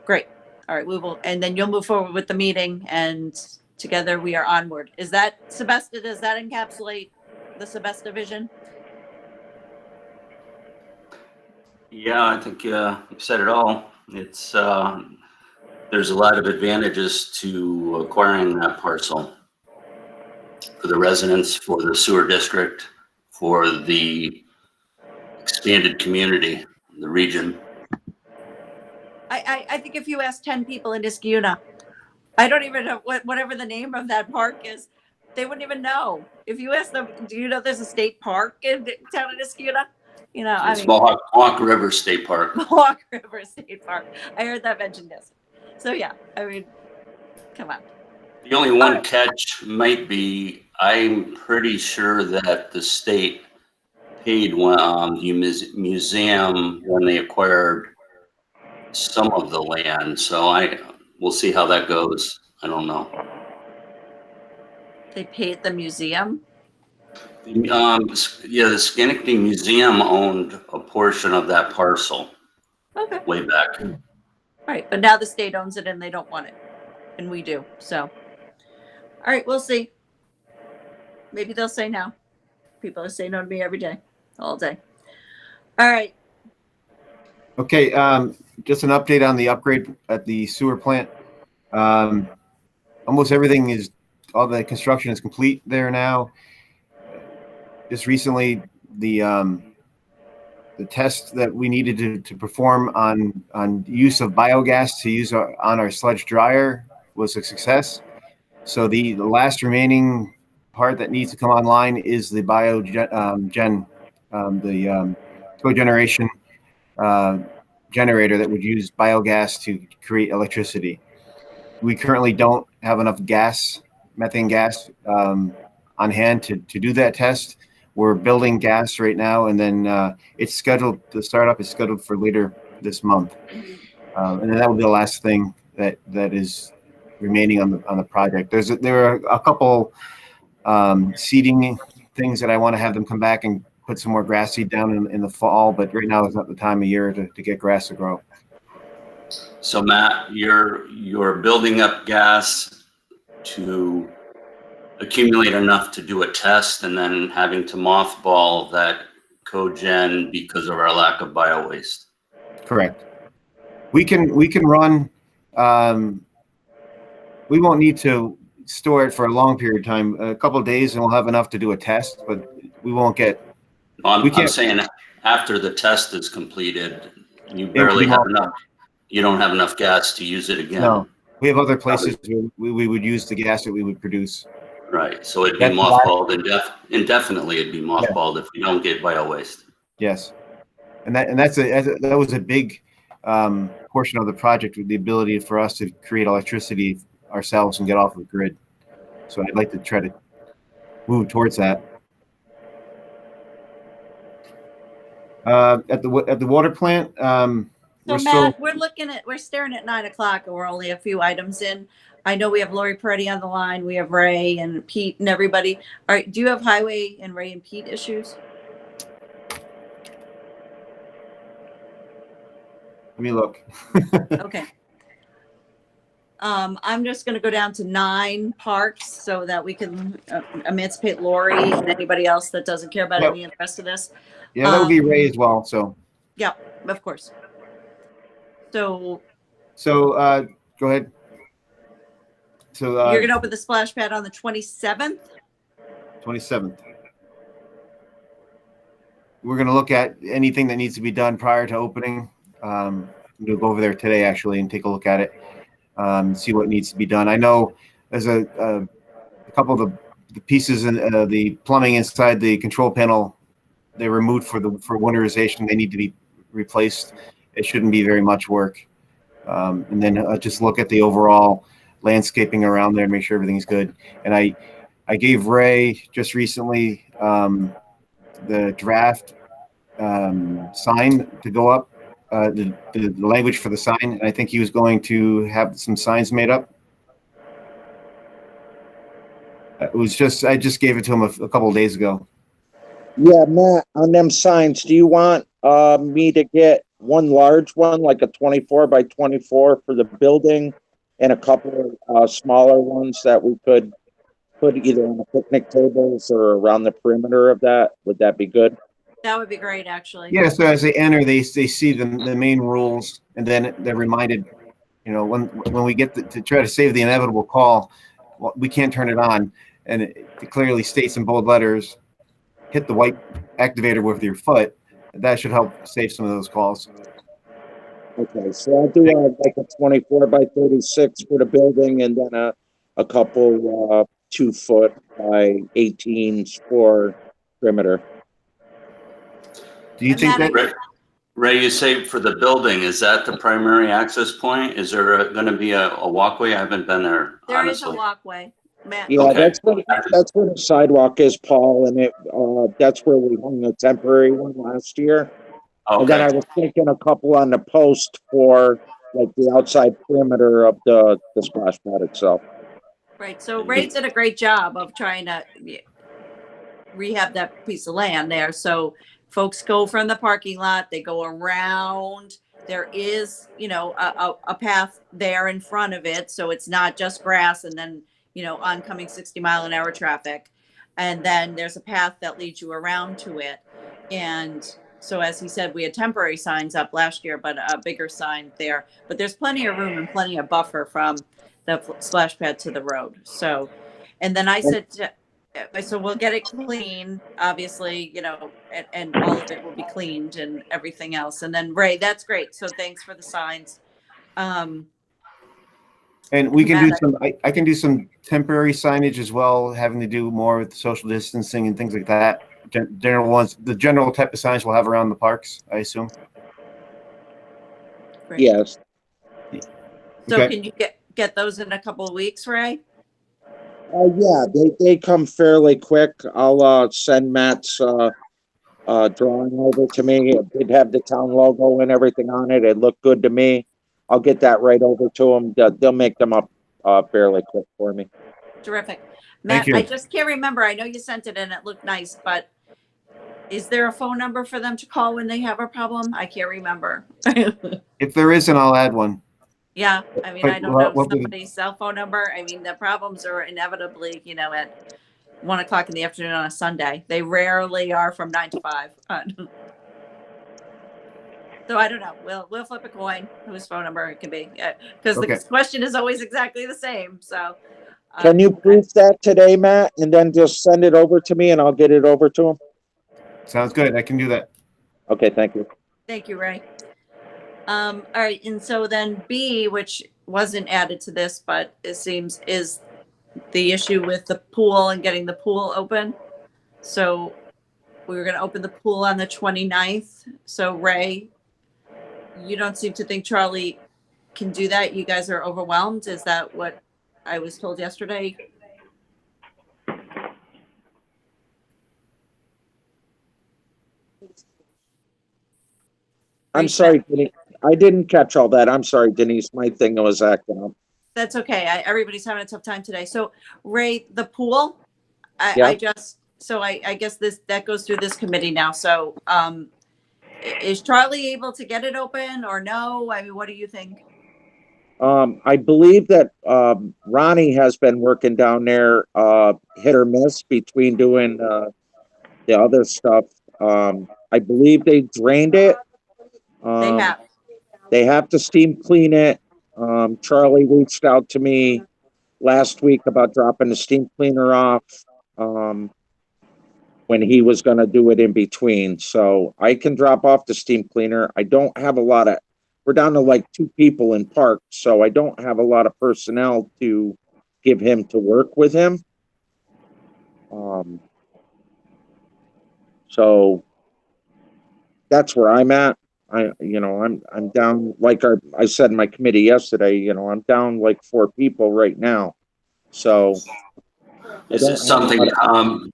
Speaker 1: great. All right, we will, and then you'll move forward with the meeting, and together we are onward. Is that Sebesta? Does that encapsulate the Sebesta vision?
Speaker 11: Yeah, I think you said it all. It's there's a lot of advantages to acquiring that parcel for the residents, for the sewer district, for the expanded community, the region.
Speaker 1: I think if you ask 10 people in Niskayuna, I don't even know whatever the name of that park is, they wouldn't even know. If you ask them, do you know there's a state park in the town of Niskayuna?
Speaker 11: It's Mohawk River State Park.
Speaker 1: Mohawk River State Park. I heard that mentioned yesterday. So yeah, I mean, come on.
Speaker 11: The only one catch might be, I'm pretty sure that the state paid the museum when they acquired some of the land. So we'll see how that goes. I don't know.
Speaker 1: They paid the museum?
Speaker 11: Yeah, the Schenectady Museum owned a portion of that parcel.
Speaker 1: Okay.
Speaker 11: Way back.
Speaker 1: Right, but now the state owns it and they don't want it, and we do. So, all right, we'll see. Maybe they'll say no. People are saying no to me every day, all day. All right.
Speaker 6: Okay, just an update on the upgrade at the sewer plant. Almost everything all the construction is complete there now. just recently, the test that we needed to perform on use of biogas to use on our sludge dryer was a success. So the last remaining part that needs to come online is the cogeneration generator that would use biogas to create electricity. We currently don't have enough methane gas on hand to do that test. We're building gas right now, and then the startup is scheduled for later this month. And then that will be the last thing that is remaining on the project. There are a couple seeding things that I want to have them come back and put some more grass seed down in the fall, but right now is not the time of year to get grass to grow.
Speaker 11: So Matt, you're building up gas to accumulate enough to do a test and then having to mothball that cogen because of our lack of bio waste.
Speaker 6: Correct. We can run, we won't need to store it for a long period of time, a couple of days, and we'll have enough to do a test, but we won't get.
Speaker 11: I'm saying after the test is completed, you barely have enough. You don't have enough gas to use it again.
Speaker 6: No, we have other places where we would use the gas that we would produce.
Speaker 11: Right. So it'd be mothballed indefinitely. It'd be mothballed if we don't get bio waste.
Speaker 6: Yes, and that was a big portion of the project, with the ability for us to create electricity ourselves and get off of the grid. So I'd like to try to move towards that. At the water plant,
Speaker 1: Matt, we're staring at 9 o'clock and we're only a few items in. I know we have Lori Peretti on the line. We have Ray and Pete and everybody. All right. Do you have Highway and Ray and Pete issues?
Speaker 6: Let me look.
Speaker 1: Okay. I'm just going to go down to 9 parks so that we can emancipate Lori and anybody else that doesn't care about any of the rest of this.
Speaker 6: Yeah, that would be Ray as well. So.
Speaker 1: Yeah, of course. So
Speaker 6: go ahead. So
Speaker 1: you're going to open the splash pad on the 27th?
Speaker 6: 27th. We're going to look at anything that needs to be done prior to opening. We'll go over there today actually and take a look at it, see what needs to be done. I know there's a couple of the pieces in the plumbing inside the control panel. They're removed for winterization. They need to be replaced. It shouldn't be very much work. And then just look at the overall landscaping around there, make sure everything's good. And I gave Ray just recently the draft sign to go up, the language for the sign. And I think he was going to have some signs made up. I just gave it to him a couple of days ago.
Speaker 13: Yeah, Matt, on them signs, do you want me to get one large one, like a 24 by 24 for the building, and a couple of smaller ones that we could put either on the picnic tables or around the perimeter of that? Would that be good?
Speaker 1: That would be great, actually.
Speaker 6: Yeah, so as they enter, they see the main rules, and then they're reminded, when we get to try to save the inevitable call, well, we can't turn it on. And it clearly states in bold letters, hit the white activator with your foot. That should help save some of those calls.
Speaker 13: Okay, so I'll do like a 24 by 36 for the building, and then a couple 2 foot by 18s for perimeter.
Speaker 6: Do you think that
Speaker 11: Ray, you say for the building, is that the primary access point? Is there going to be a walkway? I haven't been there.
Speaker 1: There
Speaker 11: honestly.
Speaker 1: is a walkway, Matt.
Speaker 13: Yeah,
Speaker 11: Okay.
Speaker 13: that's where the sidewalk is, Paul, and that's where we hung the temporary one last year.
Speaker 11: Okay.
Speaker 13: And then I was thinking a couple on the post for like the outside perimeter of the splash pad itself.
Speaker 1: Right. So Ray did a great job of trying to rehab that piece of land there. So folks go from the parking lot, they go around. There is, a path there in front of it. So it's not just grass and then, oncoming 60-mile-an-hour traffic. And then there's a path that leads you around to it. And so as he said, we had temporary signs up last year, but a bigger sign there. But there's plenty of room and plenty of buffer from the splash pad to the road. So, and then I said, So we'll get it clean, obviously, and all of it will be cleaned and everything else. And then Ray, that's great. So thanks for the signs.
Speaker 6: And we can do
Speaker 1: Matt,
Speaker 6: some, I can do some temporary signage as well, having to do more with social distancing and things like that. General ones, the general type of signs we'll have around the parks, I assume.
Speaker 1: great.
Speaker 13: Yes.
Speaker 1: So
Speaker 6: Okay.
Speaker 1: can you get those in a couple of weeks, Ray?
Speaker 13: Yeah, they come fairly quick. I'll send Matt's drawing over to me. It'd have the town logo and everything on it. It looked good to me. I'll get that right over to them. They'll make them up fairly quick for me.
Speaker 1: Terrific.
Speaker 6: Thank
Speaker 1: Matt,
Speaker 6: you.
Speaker 1: I just can't remember. I know you sent it and it looked nice, but is there a phone number for them to call when they have a problem? I can't remember.
Speaker 6: If there isn't, I'll add one.
Speaker 1: Yeah, I mean,
Speaker 6: But
Speaker 1: I don't
Speaker 6: what
Speaker 1: know
Speaker 6: would-
Speaker 1: somebody's cell phone number. I mean, the problems are inevitably, at 1:00 in the afternoon on a Sunday. They rarely are from 9 to 5. So I don't know. We'll flip a coin whose phone number it can be, because
Speaker 6: Okay.
Speaker 1: the question is always exactly the same. So
Speaker 13: Can you proof that today, Matt, and then just send it over to me and I'll get it over to him?
Speaker 6: Sounds good. I can do that.
Speaker 13: Okay, thank you.
Speaker 1: thank you, Ray. All right, and so then B, which wasn't added to this, but it seems is the issue with the pool and getting the pool open. So we were going to open the pool on the 29th. So Ray, you don't seem to think Charlie can do that. You guys are overwhelmed. Is that what I was told yesterday?
Speaker 13: I'm sorry, Denise. I didn't catch all that. I'm sorry, Denise. My thing was acting up.
Speaker 1: That's okay. Everybody's having a tough time today. So Ray, the pool,
Speaker 13: Yeah.
Speaker 1: I guess that goes through this committee now. So is Charlie able to get it open or no? I mean, what do you think?
Speaker 13: I believe that Ronnie has been working down there, hit or miss between doing the other stuff. I believe they drained it.
Speaker 1: They have.
Speaker 13: They have to steam clean it. Charlie reached out to me last week about dropping the steam cleaner off when he was going to do it in between. So I can drop off the steam cleaner. I don't have a lot of, we're down to like 2 people in park, so I don't have a lot of personnel to give him to work with him. So that's where I'm at. I'm down, like I said in my committee yesterday, I'm down like 4 people right now. So
Speaker 11: Is this something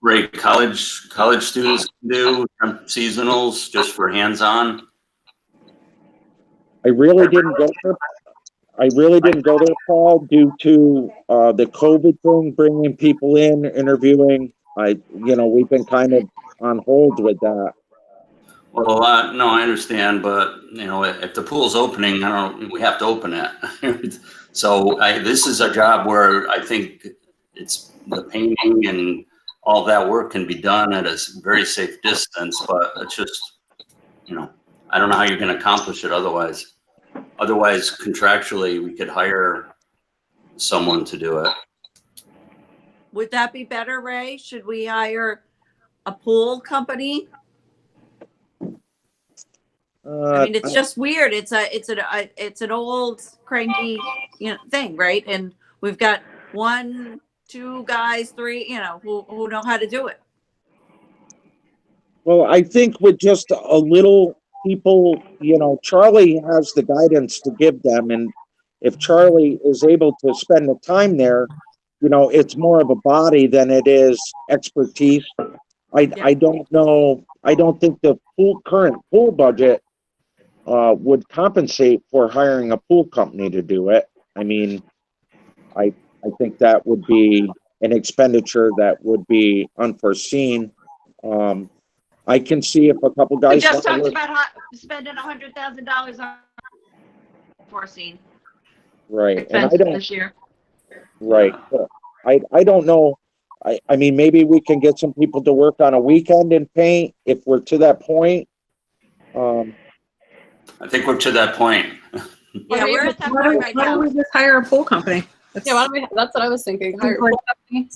Speaker 11: great college students can do, seasonals, just for hands-on?
Speaker 13: I really didn't go there, Paul, due to the COVID thing, bringing people in, interviewing. We've been kind of on hold with that.
Speaker 11: Well, no, I understand, but if the pool's opening, we have to open it. So this is a job where I think it's the painting and all that work can be done at a very safe distance, but it's just, I don't know how you're going to accomplish it otherwise. Otherwise, contractually, we could hire someone to do it.
Speaker 1: Would that be better, Ray? Should we hire a pool company? I mean, it's just weird. It's an old cranky, thing, right? And we've got 1, 2 guys, 3, who know how to do it.
Speaker 13: Well, I think with just a little people, Charlie has the guidance to give them. And if Charlie is able to spend the time there, it's more of a body than it is expertise. I don't know. I don't think the current pool budget would compensate for hiring a pool company to do it. I mean, I think that would be an expenditure that would be unforeseen. I can see if a couple guys.
Speaker 1: We just talked about spending $100,000 on foreseen.
Speaker 13: Right, and I don't.
Speaker 1: This year.
Speaker 13: Right, I don't know. I mean, maybe we can get some people to work on a weekend and paint if we're to that point.
Speaker 11: I think we're to that point.
Speaker 1: Yeah, we're at that point right
Speaker 12: Why
Speaker 1: now.
Speaker 12: don't we just hire a pool company?
Speaker 5: Yeah, that's what I was thinking. Hire a pool company.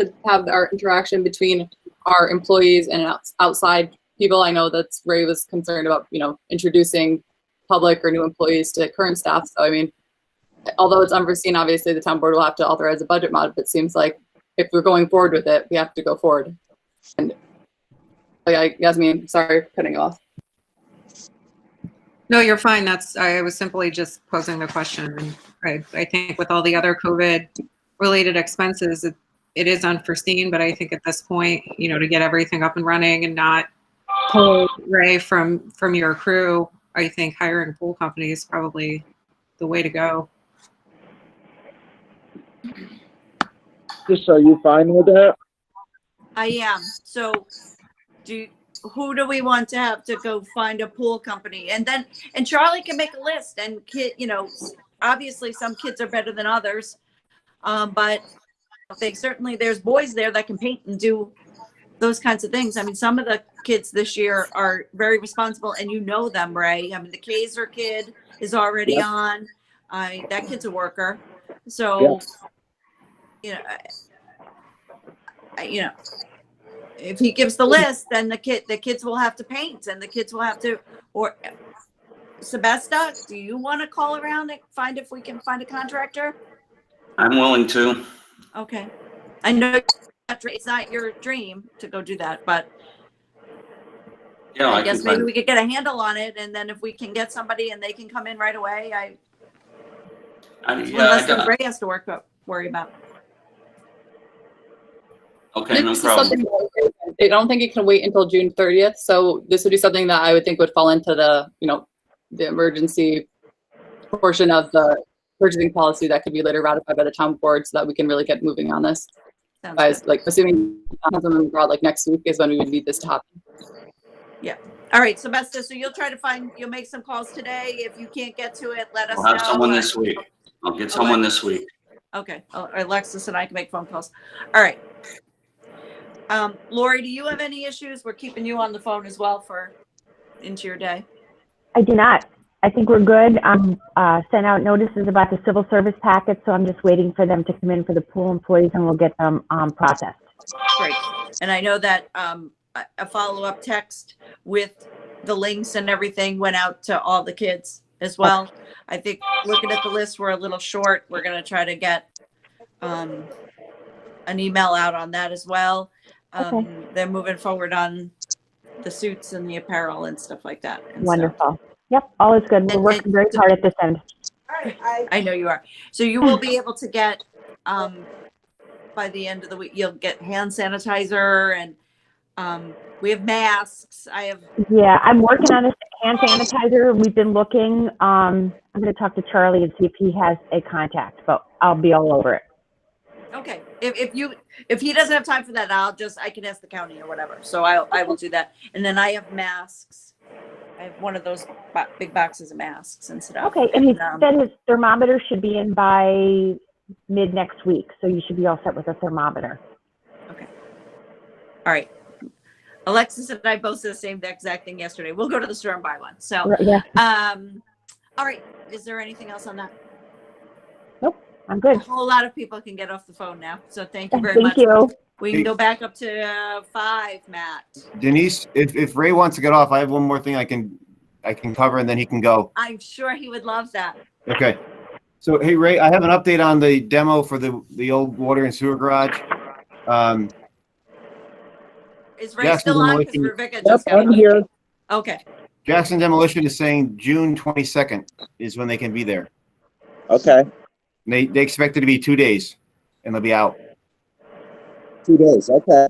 Speaker 5: to have our interaction between our employees and outside people. I know that Ray was concerned about, introducing public or new employees to current staff. So, I mean, although it's unforeseen, obviously the town board will have to authorize a budget mod, but it seems like if we're going forward with it, we have to go forward. And Yasmin, sorry for cutting you off.
Speaker 12: No, you're fine. I was simply just posing the question. And I think with all the other COVID related expenses, it is unforeseen, but I think at this point, to get everything up and running and not pull Ray from your crew, I think hiring a pool company is probably the way to go.
Speaker 13: Just, are you fine with that?
Speaker 1: I am. So who do we want to have to go find a pool company? And Charlie can make a list, and obviously some kids are better than others. But there's boys there that can paint and do those kinds of things. I mean, some of the kids this year are very responsible, and them, Ray. I mean, the Kaiser kid is already on. That kid's a worker. So, if he gives the list, then the kids will have to paint, and the kids will have to. Or Sebesta, do you want to call around and find if we can find a contractor?
Speaker 11: I'm willing to.
Speaker 1: Okay, I know it's not your dream to go do that, but I guess maybe we could get a handle on it, and then if we can get somebody and they can come in right away, less than Ray has to worry about.
Speaker 11: Okay, no problem.
Speaker 5: I don't think it can wait until June 30th. So this would be something that I would think would fall into the emergency portion of the purchasing policy that could be later ratified by the town board, so that we can really get moving on this. Guys, assuming something abroad next week is when we would need this to happen.
Speaker 1: Yeah. All right, Sebesta, so you'll make some calls today. If you can't get to it, let us know.
Speaker 11: I'll have someone this week. I'll get someone this week.
Speaker 1: Okay. Alexis and I can make phone calls. All right. Lori, do you have any issues? We're keeping you on the phone as well into your day.
Speaker 14: I do not. I think we're good. Sent out notices about the civil service packet, so I'm just waiting for them to come in for the pool employees, and we'll get them processed.
Speaker 1: Great. And I know that a follow-up text with the links and everything went out to all the kids as well. Okay. I think looking at the list, we're a little short. We're going to try to get an email out on that as well.
Speaker 14: Okay.
Speaker 1: They're moving forward on the suits and the apparel and stuff like that. And
Speaker 14: wonderful. Yep, all is good. We're working very hard at this end.
Speaker 1: I know you are. So you will be able to get, by the end of the week, you'll get hand sanitizer, and we have masks.
Speaker 14: Yeah, I'm working on a hand sanitizer. We've been looking. I'm going to talk to Charlie and see if he has a contact, but I'll be all over it.
Speaker 1: Okay. If he doesn't have time for that, I can ask the county or whatever. So I will do that. And then I have masks. I have one of those big boxes of masks and stuff.
Speaker 14: Okay, and he said his thermometer should be in by mid next week, so you should be all set with a thermometer.
Speaker 1: Okay. All right. Alexis and I both said the same exact thing yesterday. We'll go to the store and buy one. So,
Speaker 14: yeah.
Speaker 1: All right. Is there anything else on that?
Speaker 14: Nope, I'm good.
Speaker 1: A whole lot of people can get off the phone now. So thank you very much.
Speaker 14: Thank you.
Speaker 1: We can go back up to 5, Matt.
Speaker 6: Denise, if Ray wants to get off, I have one more thing I can cover, and then he can go.
Speaker 1: I'm sure he would love that.
Speaker 6: Okay. So, hey, Ray, I have an update on the demo for the old water and sewer garage.
Speaker 1: Is Ray still on? Because Rebecca just got
Speaker 13: I'm here.
Speaker 1: Okay.
Speaker 6: Jackson Demolition is saying June 22nd is when they can be there.
Speaker 13: Okay.
Speaker 6: They expect it to be 2 days, and they'll be out.
Speaker 13: 2 days. Okay.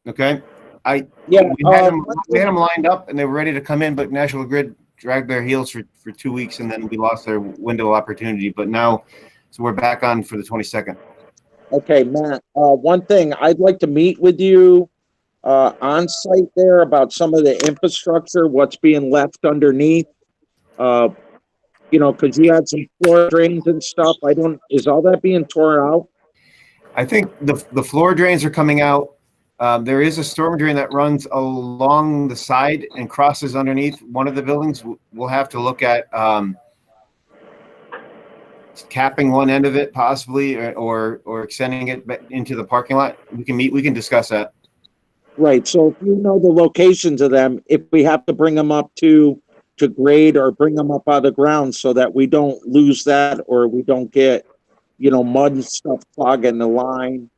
Speaker 6: Okay. We had them lined up, and they were ready to come in, but National Grid dragged their heels for 2 weeks, and then we lost their window of opportunity. But now, so we're back on for the 22nd.
Speaker 13: Okay, Matt. One thing, I'd like to meet with you on site there about some of the infrastructure, what's being left underneath. Because you had some floor drains and stuff. Is all that being torn out?
Speaker 6: I think the floor drains are coming out. There is a storm drain that runs along the side and crosses underneath one of the buildings. We'll have to look at capping one end of it possibly, or extending it into the parking lot, we can discuss that.
Speaker 13: Right, so if you know the locations of them, if we have to bring them up to grade or bring them up out of the ground so that we don't lose that or we don't get, mud and stuff clogging the line,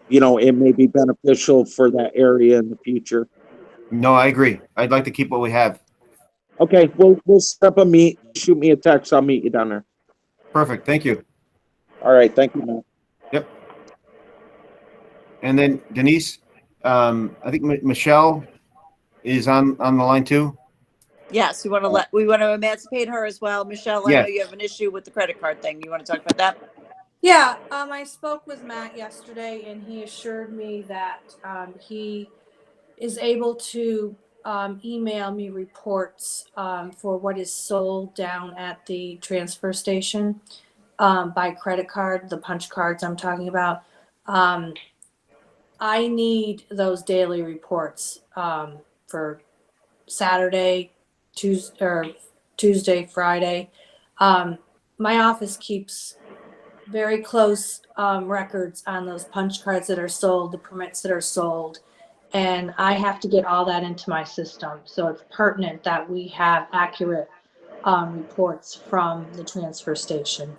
Speaker 13: it may be beneficial for that area in the future.
Speaker 6: No, I agree. I'd like to keep what we have.
Speaker 13: Okay, we'll set up a meet. Shoot me a text. I'll meet you down there.
Speaker 6: Perfect. Thank you.
Speaker 13: All right, thank you, Matt.
Speaker 6: Yep. And then Denise, I think Michelle is on the line too.
Speaker 1: Yes, we want to emancipate her as well. Michelle, I
Speaker 6: Yeah.
Speaker 1: know you have an issue with the credit card thing. You want to talk about that?
Speaker 15: Yeah, I spoke with Matt yesterday, and he assured me that he is able to email me reports for what is sold down at the transfer station by credit card, the punch cards I'm talking about. I need those daily reports for Saturday, Tuesday, Friday. My office keeps very close records on those punch cards that are sold, the permits that are sold, and I have to get all that into my system. So it's pertinent that we have accurate reports from the transfer station.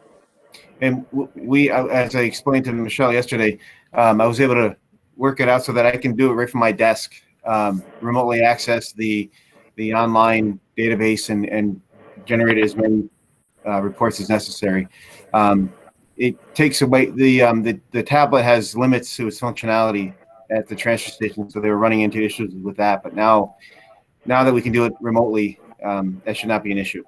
Speaker 6: And we, as I explained to Michelle yesterday, I was able to work it out so that I can do it right from my desk, remotely access the online database and generate as many reports as necessary. It takes away the tablet has limits to its functionality at the transfer station, so they were running into issues with that. But now that we can do it remotely, that should not be an issue.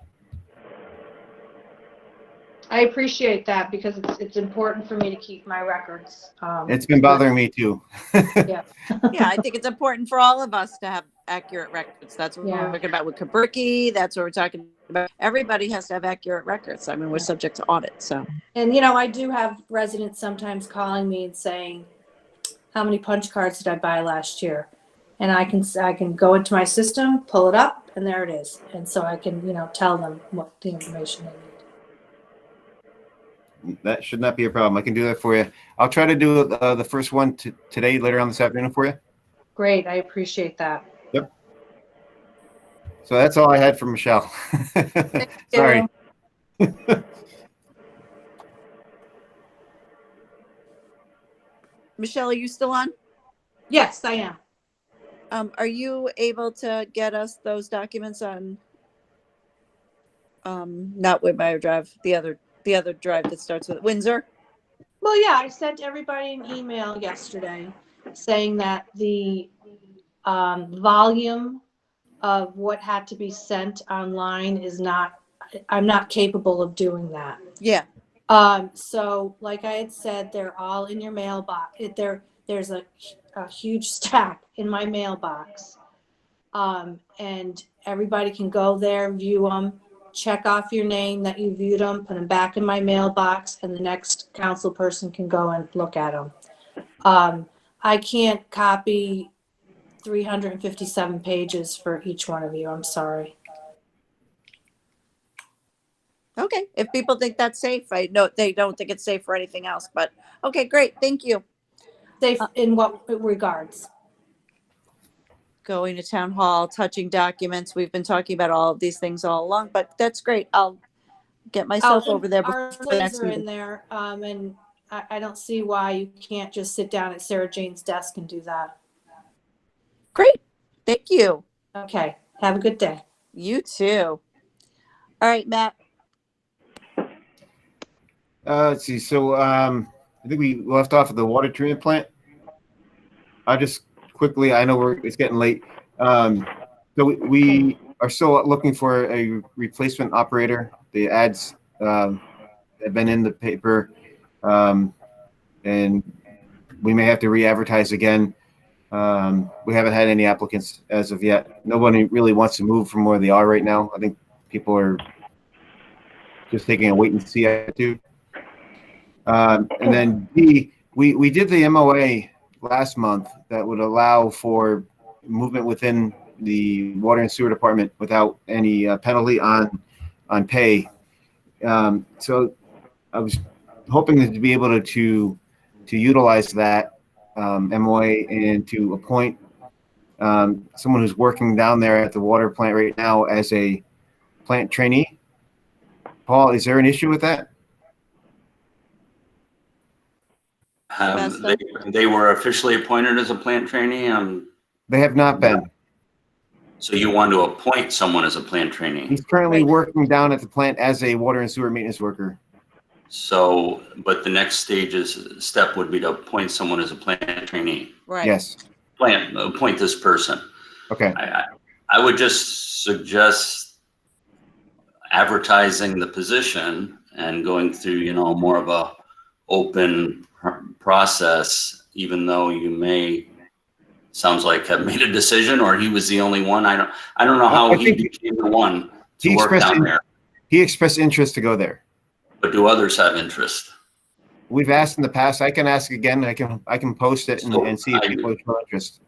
Speaker 15: I appreciate that because it's important for me to keep my records.
Speaker 6: It's been bothering me too.
Speaker 15: Yeah.
Speaker 1: Yeah, I think it's important for all of us to have accurate records. That's what
Speaker 15: Yeah.
Speaker 1: we're talking about with Kabricki. That's what we're talking about. Everybody has to have accurate records. I mean, we're subject to audit, so.
Speaker 15: And I do have residents sometimes calling me and saying, how many punch cards did I buy last year? And I can go into my system, pull it up, and there it is. And so I can, tell them what the information they need.
Speaker 6: That should not be a problem. I can do that for you. I'll try to do the first one today, later on this afternoon for you.
Speaker 15: Great, I appreciate that.
Speaker 6: Yep. So that's all I had from Michelle. Sorry.
Speaker 1: Michelle, are you still on?
Speaker 15: Yes, I am.
Speaker 1: Are you able to get us those documents on, not Whitmire Drive, the other drive that starts with Windsor?
Speaker 15: Well, yeah, I sent everybody an email yesterday saying that the volume of what had to be sent online I'm not capable of doing that.
Speaker 1: Yeah.
Speaker 15: So like I had said, they're all in your mailbox. There's a huge stack in my mailbox. And everybody can go there, view them, check off your name that you viewed them, put them back in my mailbox, and the next council person can go and look at them. I can't copy 357 pages for each one of you. I'm sorry.
Speaker 1: Okay, if people think that's safe, I know they don't think it's safe for anything else, but okay, great, thank you.
Speaker 15: Safe in what regards?
Speaker 1: Going to town hall, touching documents. We've been talking about all of these things all along, but that's great. I'll get myself over there
Speaker 15: Our
Speaker 1: before the next
Speaker 15: employees are in
Speaker 1: meeting.
Speaker 15: there, and I don't see why you can't just sit down at Sarah Jane's desk and do that.
Speaker 1: Great, thank you.
Speaker 15: Okay, have a good day.
Speaker 1: You too. All right, Matt.
Speaker 6: Let's see. So I think we left off at the water treatment plant. I just quickly, I know it's getting late. So we are still looking for a replacement operator. The ads have been in the paper, and we may have to re-advertise again. We haven't had any applicants as of yet. Nobody really wants to move from where they are right now. I think people are just taking a wait and see attitude. And then B, we did the MOA last month that would allow for movement within the water and sewer department without any penalty on pay. So I was hoping to be able to utilize that MOA and to appoint someone who's working down there at the water plant right now as a plant trainee. Paul, is there an issue with that?
Speaker 11: They were officially appointed as a plant trainee.
Speaker 6: They have not been.
Speaker 11: So you want to appoint someone as a plant trainee?
Speaker 6: He's currently working down at the plant as a water and sewer maintenance worker.
Speaker 11: So, but the next step would be to appoint someone as a plant trainee.
Speaker 1: Right.
Speaker 6: Yes.
Speaker 11: Appoint this person.
Speaker 6: Okay.
Speaker 11: I would just suggest advertising the position and going through, more of a open process, even though you may, sounds like, have made a decision, or he was the only one. I don't know how he became the one to work down there.
Speaker 6: He expressed interest to go there.
Speaker 11: But do others have interest?
Speaker 6: We've asked in the past. I can ask again. I can post it and see if people show interest.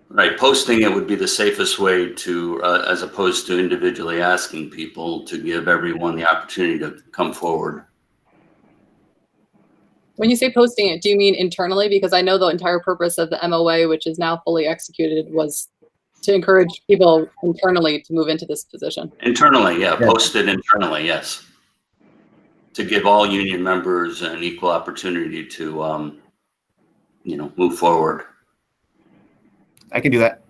Speaker 11: Right, posting it would be the safest way to, as opposed to individually asking people, to give everyone the opportunity to come forward.
Speaker 5: When you say posting it, do you mean internally? Because I know the entire purpose of the MOA, which is now fully executed, was to encourage people internally to move into this position.
Speaker 11: Internally, yeah, post it internally, yes. To give all union members an equal opportunity to, move forward.
Speaker 6: I can do that.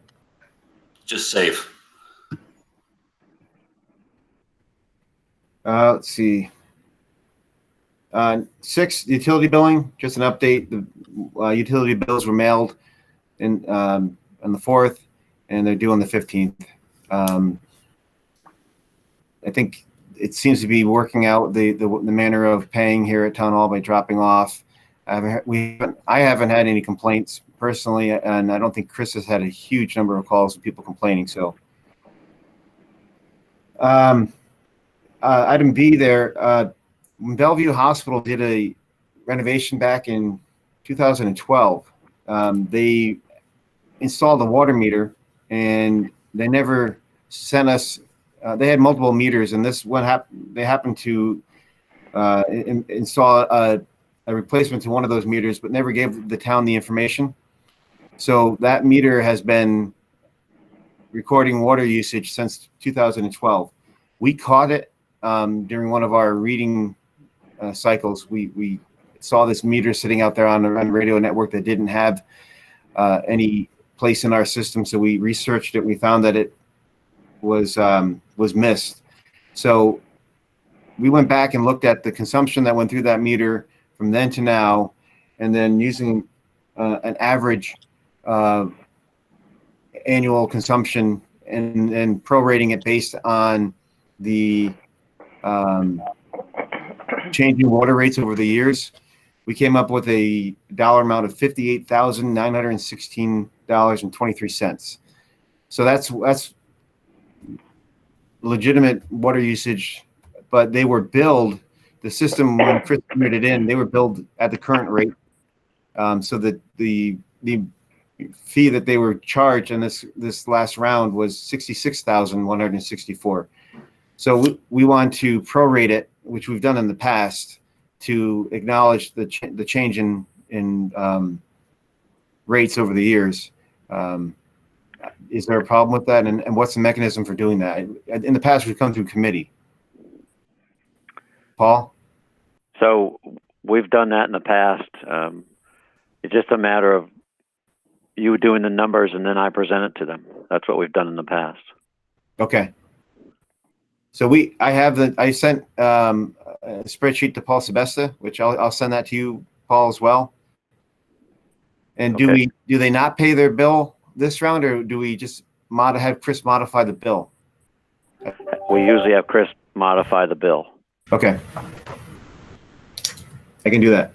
Speaker 11: Just safe.
Speaker 6: Let's see. 6, utility billing, just an update. The utility bills were mailed on the 4th, and they're due on the 15th. I think it seems to be working out the manner of paying here at Town Hall by dropping off. I haven't had any complaints personally, and I don't think Chris has had a huge number of calls of people complaining. So, item B there. When Bellevue Hospital did a renovation back in 2012, they installed a water meter, and they never sent us. They had multiple meters, and this one they happened to install a replacement to one of those meters, but never gave the town the information. So that meter has been recording water usage since 2012. We caught it during one of our reading cycles. We saw this meter sitting out there on the radio network that didn't have any place in our system. So we researched it. We found that it was missed. So we went back and looked at the consumption that went through that meter from then to now, and then using an average annual consumption and prorating it based on the changing water rates over the years, we came up with a dollar amount of $58,916.23. So that's legitimate water usage, but they were billed, the system, when Chris entered it in, they were billed at the current rate. So that the fee that they were charged in this last round was $66,164. So we want to prorate it, which we've done in the past, to acknowledge the change in rates over the years. Is there a problem with that? And what's the mechanism for doing that? In the past, we've come through committee. Paul?
Speaker 10: So we've done that in the past. It's just a matter of you doing the numbers and then I present it to them. That's what we've done in the past.
Speaker 6: Okay. So I sent a spreadsheet to Paul Sebesta, which I'll send that to you, Paul, as well. And do they not pay their bill this round, or do we just have Chris modify the bill?
Speaker 10: We usually have Chris modify the bill.
Speaker 6: Okay. I can do that.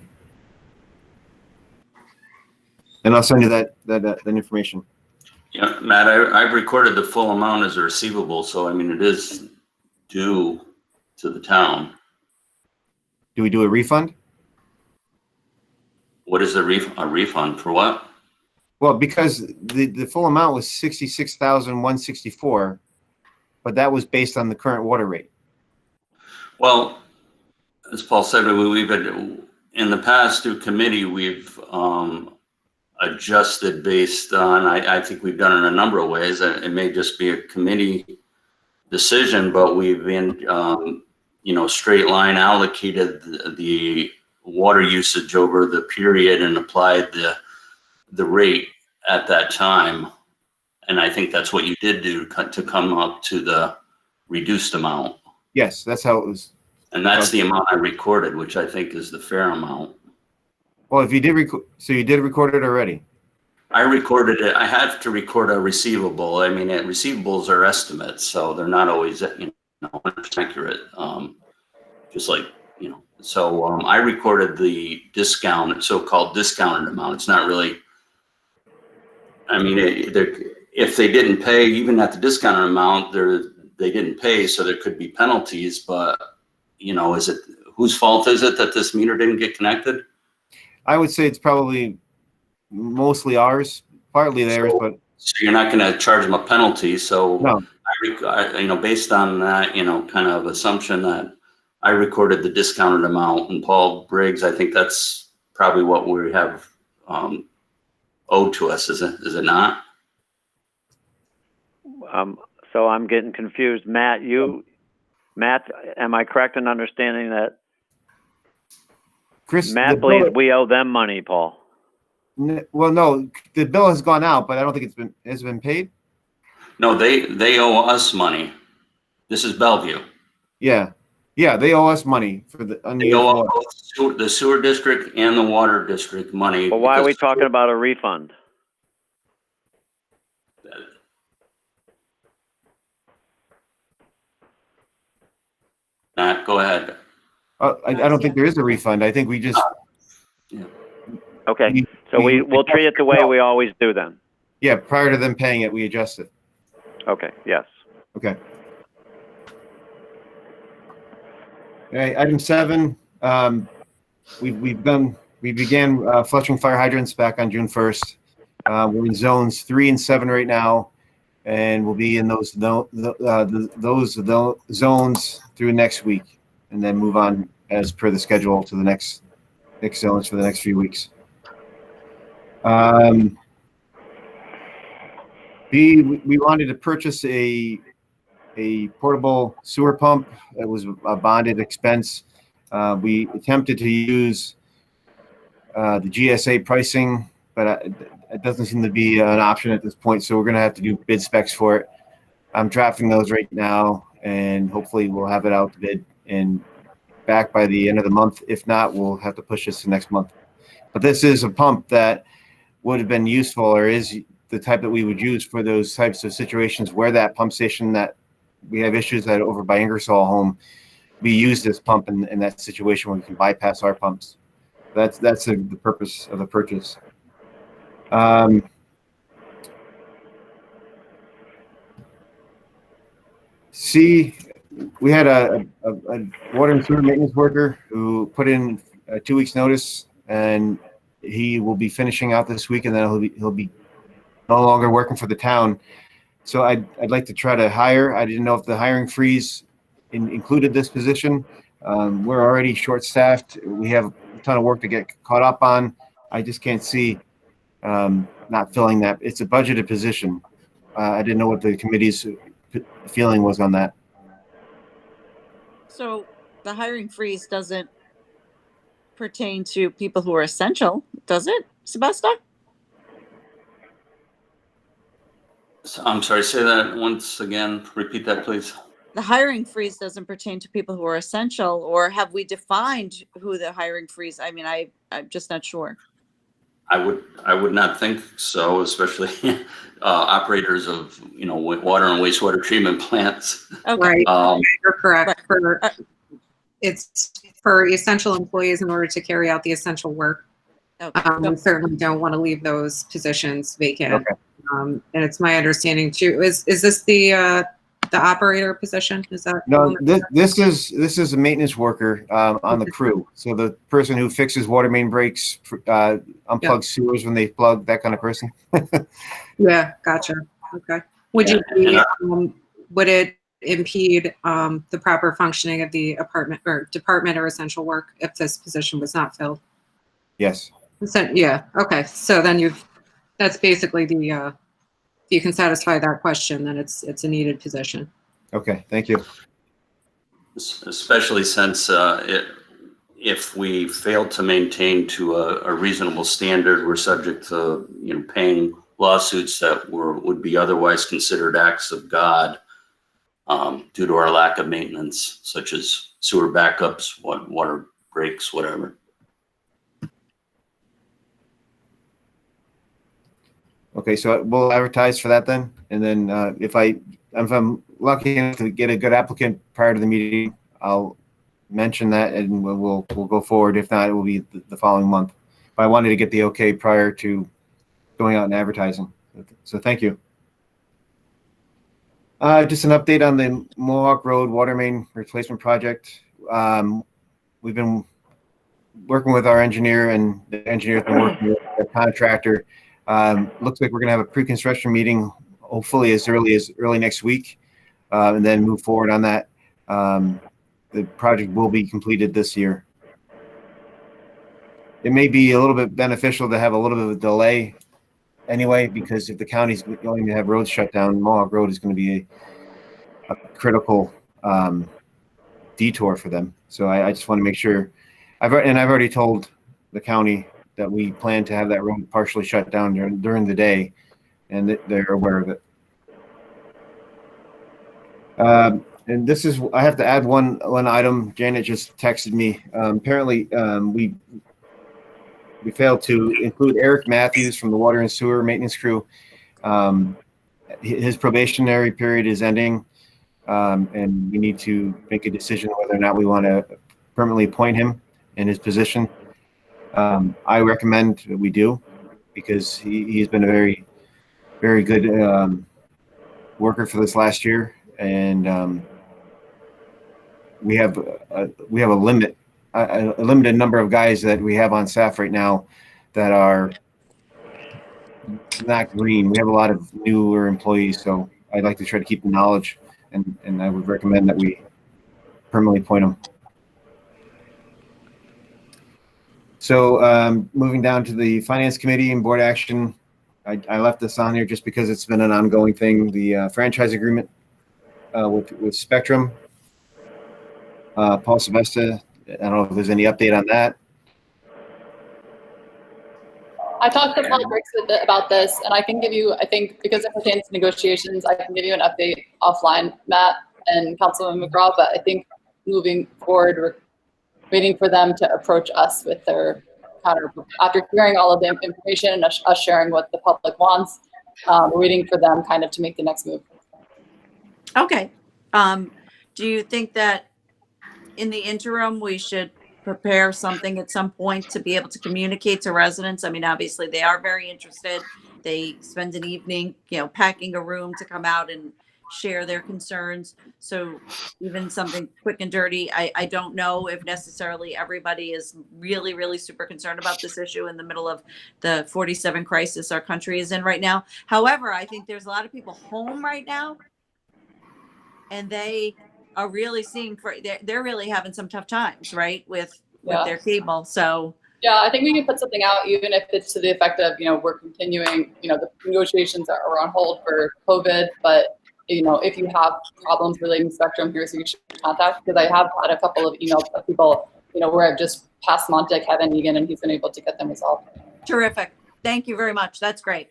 Speaker 6: And I'll send you that information.
Speaker 11: Yeah, Matt, I've recorded the full amount as a receivable, so I mean, it is due to the town.
Speaker 6: Do we do a refund?
Speaker 11: What is a refund for what?
Speaker 6: Well, because the full amount was $66,164, but that was based on the current water rate.
Speaker 11: Well, as Paul said, we've had, in the past through committee, we've adjusted based on, I think we've done it in a number of ways. It may just be a committee decision, but we've been, straight line allocated the water usage over the period and applied the rate at that time. And I think that's what you did do to come up to the reduced amount.
Speaker 6: Yes, that's how it was.
Speaker 11: And that's the amount I recorded, which I think is the fair amount.
Speaker 6: Well, if you did so you did record it already?
Speaker 11: I recorded it. I have to record a receivable. I mean, receivables are estimates, so they're not always, 100% accurate. Just like, so I recorded the discount, so-called discounted amount. It's not really, I mean, if they didn't pay, even at the discounted amount, they didn't pay, so there could be penalties, but, whose fault is it that this meter didn't get connected?
Speaker 6: I would say it's probably mostly ours, partly theirs, but.
Speaker 11: So you're not going to charge them a penalty, so.
Speaker 6: No.
Speaker 11: Based on that, kind of assumption that I recorded the discounted amount, and Paul Briggs, I think that's probably what we have owed to us, is it not?
Speaker 10: So I'm getting confused. Matt, am I correct in understanding that?
Speaker 6: Chris,
Speaker 10: Matt believes we owe them money, Paul.
Speaker 6: Well, no, the bill has gone out, but I don't think has been paid.
Speaker 11: No, they owe us money. This is Bellevue.
Speaker 6: Yeah, they owe us money for
Speaker 11: they owe both the sewer district and the water district money.
Speaker 10: But why are we talking about a refund?
Speaker 11: Matt, go ahead.
Speaker 6: I don't think there is a refund. I think we just.
Speaker 10: Okay, so we'll treat it the way we always do then.
Speaker 6: Yeah, prior to them paying it, we adjust it.
Speaker 10: Okay, yes.
Speaker 6: Okay. Okay, item 7, we began flushing fire hydrants back on June 1st. We're in zones 3 and 7 right now, and we'll be in those zones through next week, and then move on as per the schedule to the next zones for the next few weeks. We wanted to purchase a portable sewer pump. It was a bonded expense. We attempted to use the GSA pricing, but it doesn't seem to be an option at this point. So we're going to have to do bid specs for it. I'm drafting those right now, and hopefully we'll have it out to bid and back by the end of the month. If not, we'll have to push this to next month. But this is a pump that would have been useful, or is the type that we would use for those types of situations where that pump station that we have issues at over by Ingersoll Home, we use this pump in that situation where we can bypass our pumps. That's the purpose of the purchase. We had a water and sewer maintenance worker who put in a 2 weeks notice, and he will be finishing out this week, and then he'll be no longer working for the town. So I'd like to try to hire. I didn't know if the hiring freeze included this position. We're already short-staffed. We have a ton of work to get caught up on. I just can't see not filling that. It's a budgeted position. I didn't know what the committee's feeling was on that.
Speaker 1: So the hiring freeze doesn't pertain to people who are essential, does it, Sebasta?
Speaker 11: I'm sorry, say that once again. Repeat that, please.
Speaker 1: The hiring freeze doesn't pertain to people who are essential, or have we defined who the hiring freeze? I mean, I'm just not sure.
Speaker 11: I would not think so, especially operators of water and wastewater treatment plants.
Speaker 1: Okay.
Speaker 12: Right, you're correct. It's for essential employees in order to carry out the essential work.
Speaker 1: Okay.
Speaker 12: We certainly don't want to leave those positions vacant.
Speaker 6: Okay.
Speaker 12: And it's my understanding too. Is this the operator position? Is that
Speaker 6: No? This is a maintenance worker on the crew. So the person who fixes water main breaks, unplugs sewers when they plug, that kind of person.
Speaker 12: Yeah, gotcha. Okay. Would you be? Would it impede the proper functioning of the department or essential work if this position was not filled.
Speaker 6: Yes.
Speaker 12: So, yeah. Okay. So then that's basically the, if you can satisfy that question, then it's a needed position.
Speaker 6: Okay. Thank you.
Speaker 11: Especially since if we fail to maintain to a reasonable standard, we're subject to paying lawsuits that would be otherwise considered acts of God due to our lack of maintenance, such as sewer backups, water breaks, whatever.
Speaker 6: Okay, so we'll advertise for that then, and then if I'm lucky enough to get a good applicant prior to the meeting, I'll mention that and we'll go forward. If not, it will be the following month. But I wanted to get the okay prior to going out and advertising. So thank you. Just an update on the Mohawk Road water main replacement project. We've been working with our engineer, and the engineer's been working with the contractor. Looks like we're gonna have a pre-construction meeting, hopefully as early next week, and then move forward on that. The project will be completed this year. It may be a little bit beneficial to have a little bit of a delay anyway, because if the county's going to have roads shut down, Mohawk Road is going to be a critical detour for them. So I just want to make sure. I've already told the county that we plan to have that road partially shut down during the day, and they're aware of it. And this is, I have to add one item. Janet just texted me. Apparently, we failed to include Eric Matthews from the water and sewer maintenance crew. His probationary period is ending, and we need to make a decision whether or not we want to permanently appoint him in his position. I recommend that we do, because he's been a very, very good worker for this last year, and we have a limited number of guys that we have on staff right now that are not green. We have a lot of newer employees, so I'd like to try to keep the knowledge, and I would recommend that we permanently appoint them. So moving down to the Finance Committee and Board action, I left this on here just because it's been an ongoing thing. The franchise agreement with Spectrum. Paul Sylvester, I don't know if there's any update on that.
Speaker 5: I talked to Paul Briggs about this, and I can give you, I think, because it pertains to negotiations, I can give you an update offline, Matt and Councilman McGraw, but I think moving forward, we're waiting for them to approach us with their counter. After hearing all of the information and us sharing what the public wants, we're waiting for them kind of to make the next move.
Speaker 1: Okay. Do you think that in the interim, we should prepare something at some point to be able to communicate to residents? I mean, obviously they are very interested. They spend an evening, packing a room to come out and share their concerns. So even something quick and dirty, I don't know if necessarily everybody is really, really super concerned about this issue in the middle of the 47 crisis our country is in right now. However, I think there's a lot of people home right now, and they are really they're really having some tough times, right, with their cable. So
Speaker 5: yeah, I think we can put something out, even if it's to the effect of, we're continuing, the negotiations are on hold for COVID, but if you have problems relating to Spectrum, here's who you should contact, because I have had a couple of emails of people, where I've just passed them on to Kevin Egan, and he's been able to get them resolved.
Speaker 1: Terrific. Thank you very much. That's great.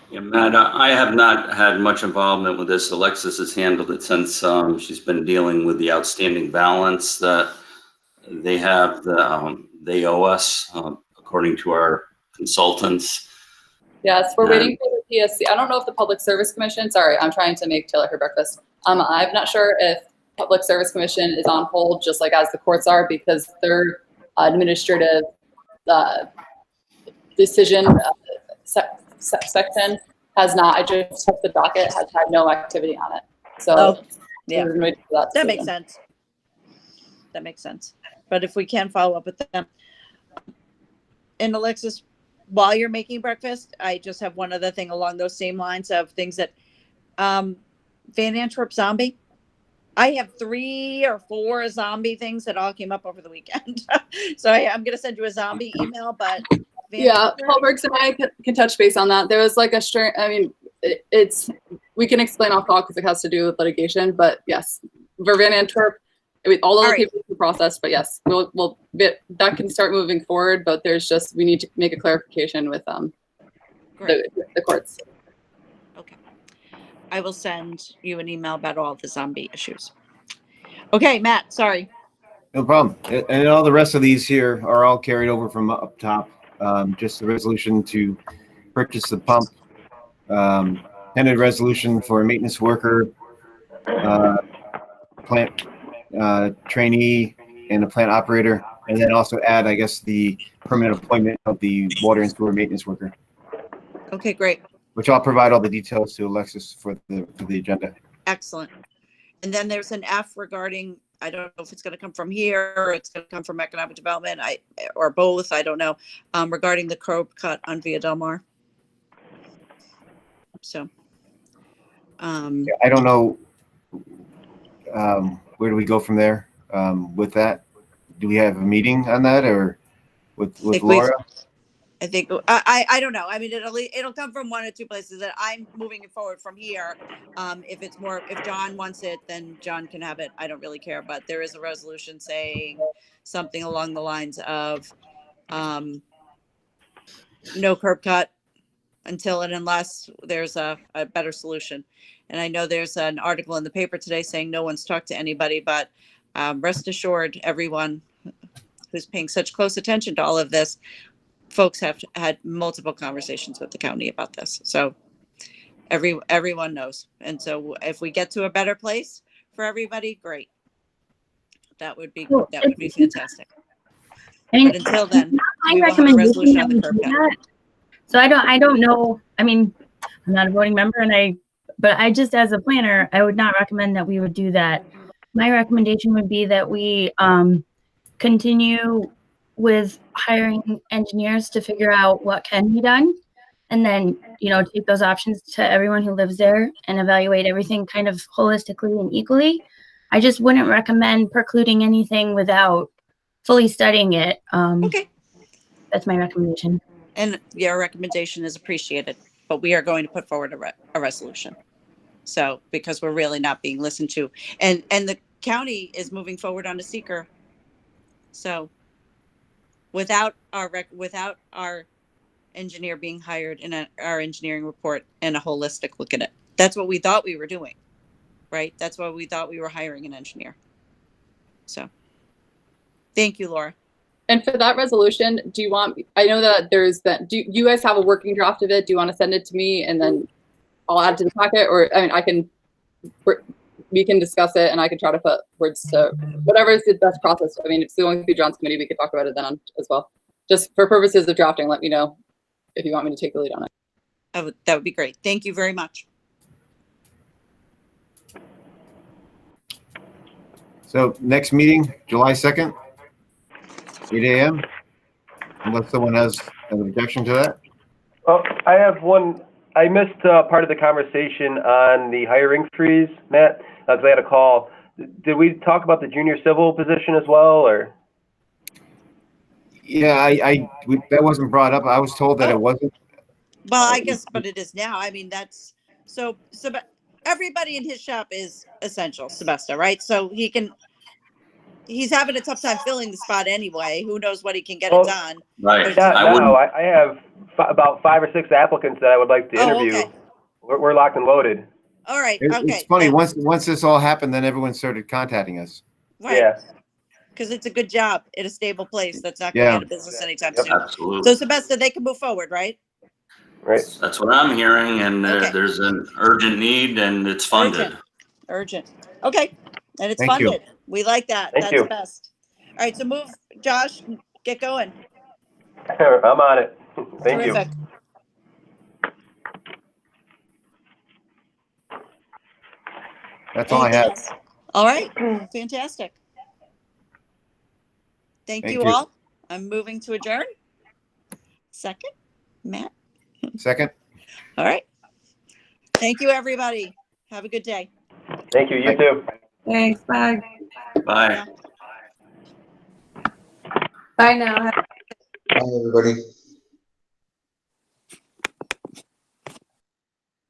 Speaker 11: Yeah, Matt, I have not had much involvement with this. Alexis has handled it since she's been dealing with the outstanding balance that they have. They owe us, according to our consultants.
Speaker 5: Yes, we're waiting for the PSC. I don't know if the Public Service Commission, sorry, I'm trying to make Taylor her breakfast. I'm not sure if Public Service Commission is on hold, just like as the courts are, because their administrative decision section has not, I just checked the docket, has had no activity on it. So
Speaker 1: yeah, that makes sense. That makes sense. But if we can follow up with them. And Alexis, while you're making breakfast, I just have one other thing along those same lines of things that Van Antwerp Zombie, I have 3 or 4 zombie things that all came up over the weekend. So I'm going to send you a zombie email, but
Speaker 5: Yeah, Paul Brooks and I can touch base on that. There was like a string, I mean, it's, we can explain off call because it has to do with litigation, but yes, Vervan Antwerp, I mean, all of the people in the process, but yes, that can start moving forward, but there's just, we need to make a clarification with the courts.
Speaker 1: Okay. I will send you an email about all the zombie issues. Okay, Matt, sorry.
Speaker 6: No problem. And all the rest of these here are all carried over from up top. Just the resolution to purchase the pump, tentative resolution for a maintenance worker, plant trainee, and a plant operator, and then also add, I guess, the permanent appointment of the water and sewer maintenance worker.
Speaker 1: Okay, great.
Speaker 6: Which I'll provide all the details to Alexis for the agenda.
Speaker 1: Excellent. And then there's an F regarding, I don't know if it's going to come from here or it's going to come from economic development, or both, I don't know, regarding the curb cut on Via Del Mar. So,
Speaker 6: I don't know, where do we go from there with that? Do we have a meeting on that, or with Laura?
Speaker 1: I think I don't know. I mean, it'll come from 1 or 2 places. That I'm moving it forward from here. If John wants it, then John can have it. I don't really care. But there is a resolution saying something along the lines of no curb cut until and unless there's a better solution. And I know there's an article in the paper today saying no one's talked to anybody, but rest assured, everyone who's paying such close attention to all of this, folks have had multiple conversations with the county about this. So everyone knows. And so if we get to a better place for everybody, great. That would be fantastic. But until then, we will have a resolution on the curb cut.
Speaker 3: So I don't know. I mean, I'm not a voting member, but I just, as a planner, I would not recommend that we would do that. My recommendation would be that we continue with hiring engineers to figure out what can be done, and then, take those options to everyone who lives there and evaluate everything kind of holistically and equally. I just wouldn't recommend precluding anything without fully studying it.
Speaker 1: Okay.
Speaker 3: That's my recommendation.
Speaker 1: And your recommendation is appreciated, but we are going to put forward a resolution. So, because we're really not being listened to, and the county is moving forward on a seeker. So, without our engineer being hired in our engineering report and a holistic look at it, that's what we thought we were doing, right? That's why we thought we were hiring an engineer. So, thank you, Laura.
Speaker 5: And for that resolution, I know that do you guys have a working draft of it? Do you want to send it to me and then I'll add it to the packet? Or, I mean, we can discuss it and I can try to put words to whatever is the best process. I mean, if it's going through John's committee, we could talk about it then as well. Just for purposes of drafting, let me know if you want me to take the lead on it.
Speaker 1: That would be great. Thank you very much.
Speaker 6: So next meeting, July 2nd, 8 a.m. Unless someone has an objection to that.
Speaker 8: Oh, I have one. I missed part of the conversation on the hiring freeze, Matt, because I had a call. Did we talk about the junior civil position as well, or?
Speaker 6: Yeah, that wasn't brought up. I was told that it wasn't.
Speaker 1: Well, I guess, but it is now. I mean, that's so everybody in his shop is essential, Sebesta, right? So he's having a tough time filling the spot anyway. Who knows what he can get it done.
Speaker 11: Right.
Speaker 8: I have about 5 or 6 applicants that I would like to interview.
Speaker 1: Okay.
Speaker 8: We're locked and loaded.
Speaker 1: All right.
Speaker 6: It's funny. Once this all happened, then everyone started contacting us.
Speaker 1: Right.
Speaker 8: Yeah.
Speaker 1: Because it's a good job at a stable place that's not going out of business anytime soon.
Speaker 11: Absolutely.
Speaker 1: So, Sebesta, they can move forward, right?
Speaker 8: Right.
Speaker 11: That's what I'm hearing, and there's an urgent need, and it's funded.
Speaker 1: Urgent. Okay. And it's
Speaker 6: Thank you.
Speaker 1: funded. We like that.
Speaker 8: Thank
Speaker 1: That's
Speaker 8: you.
Speaker 1: the best. All right. So move, Josh, get going.
Speaker 8: I'm on it. Thank you.
Speaker 1: Terrific.
Speaker 6: That's all I have.
Speaker 1: All right. Fantastic. Thank you all. I'm moving to adjourn. Second, Matt.
Speaker 6: Second.
Speaker 1: All right. Thank you, everybody. Have a good day.
Speaker 8: Thank you. You too.
Speaker 12: Thanks, bye.
Speaker 11: Bye.
Speaker 12: Bye now.
Speaker 9: Bye, everybody.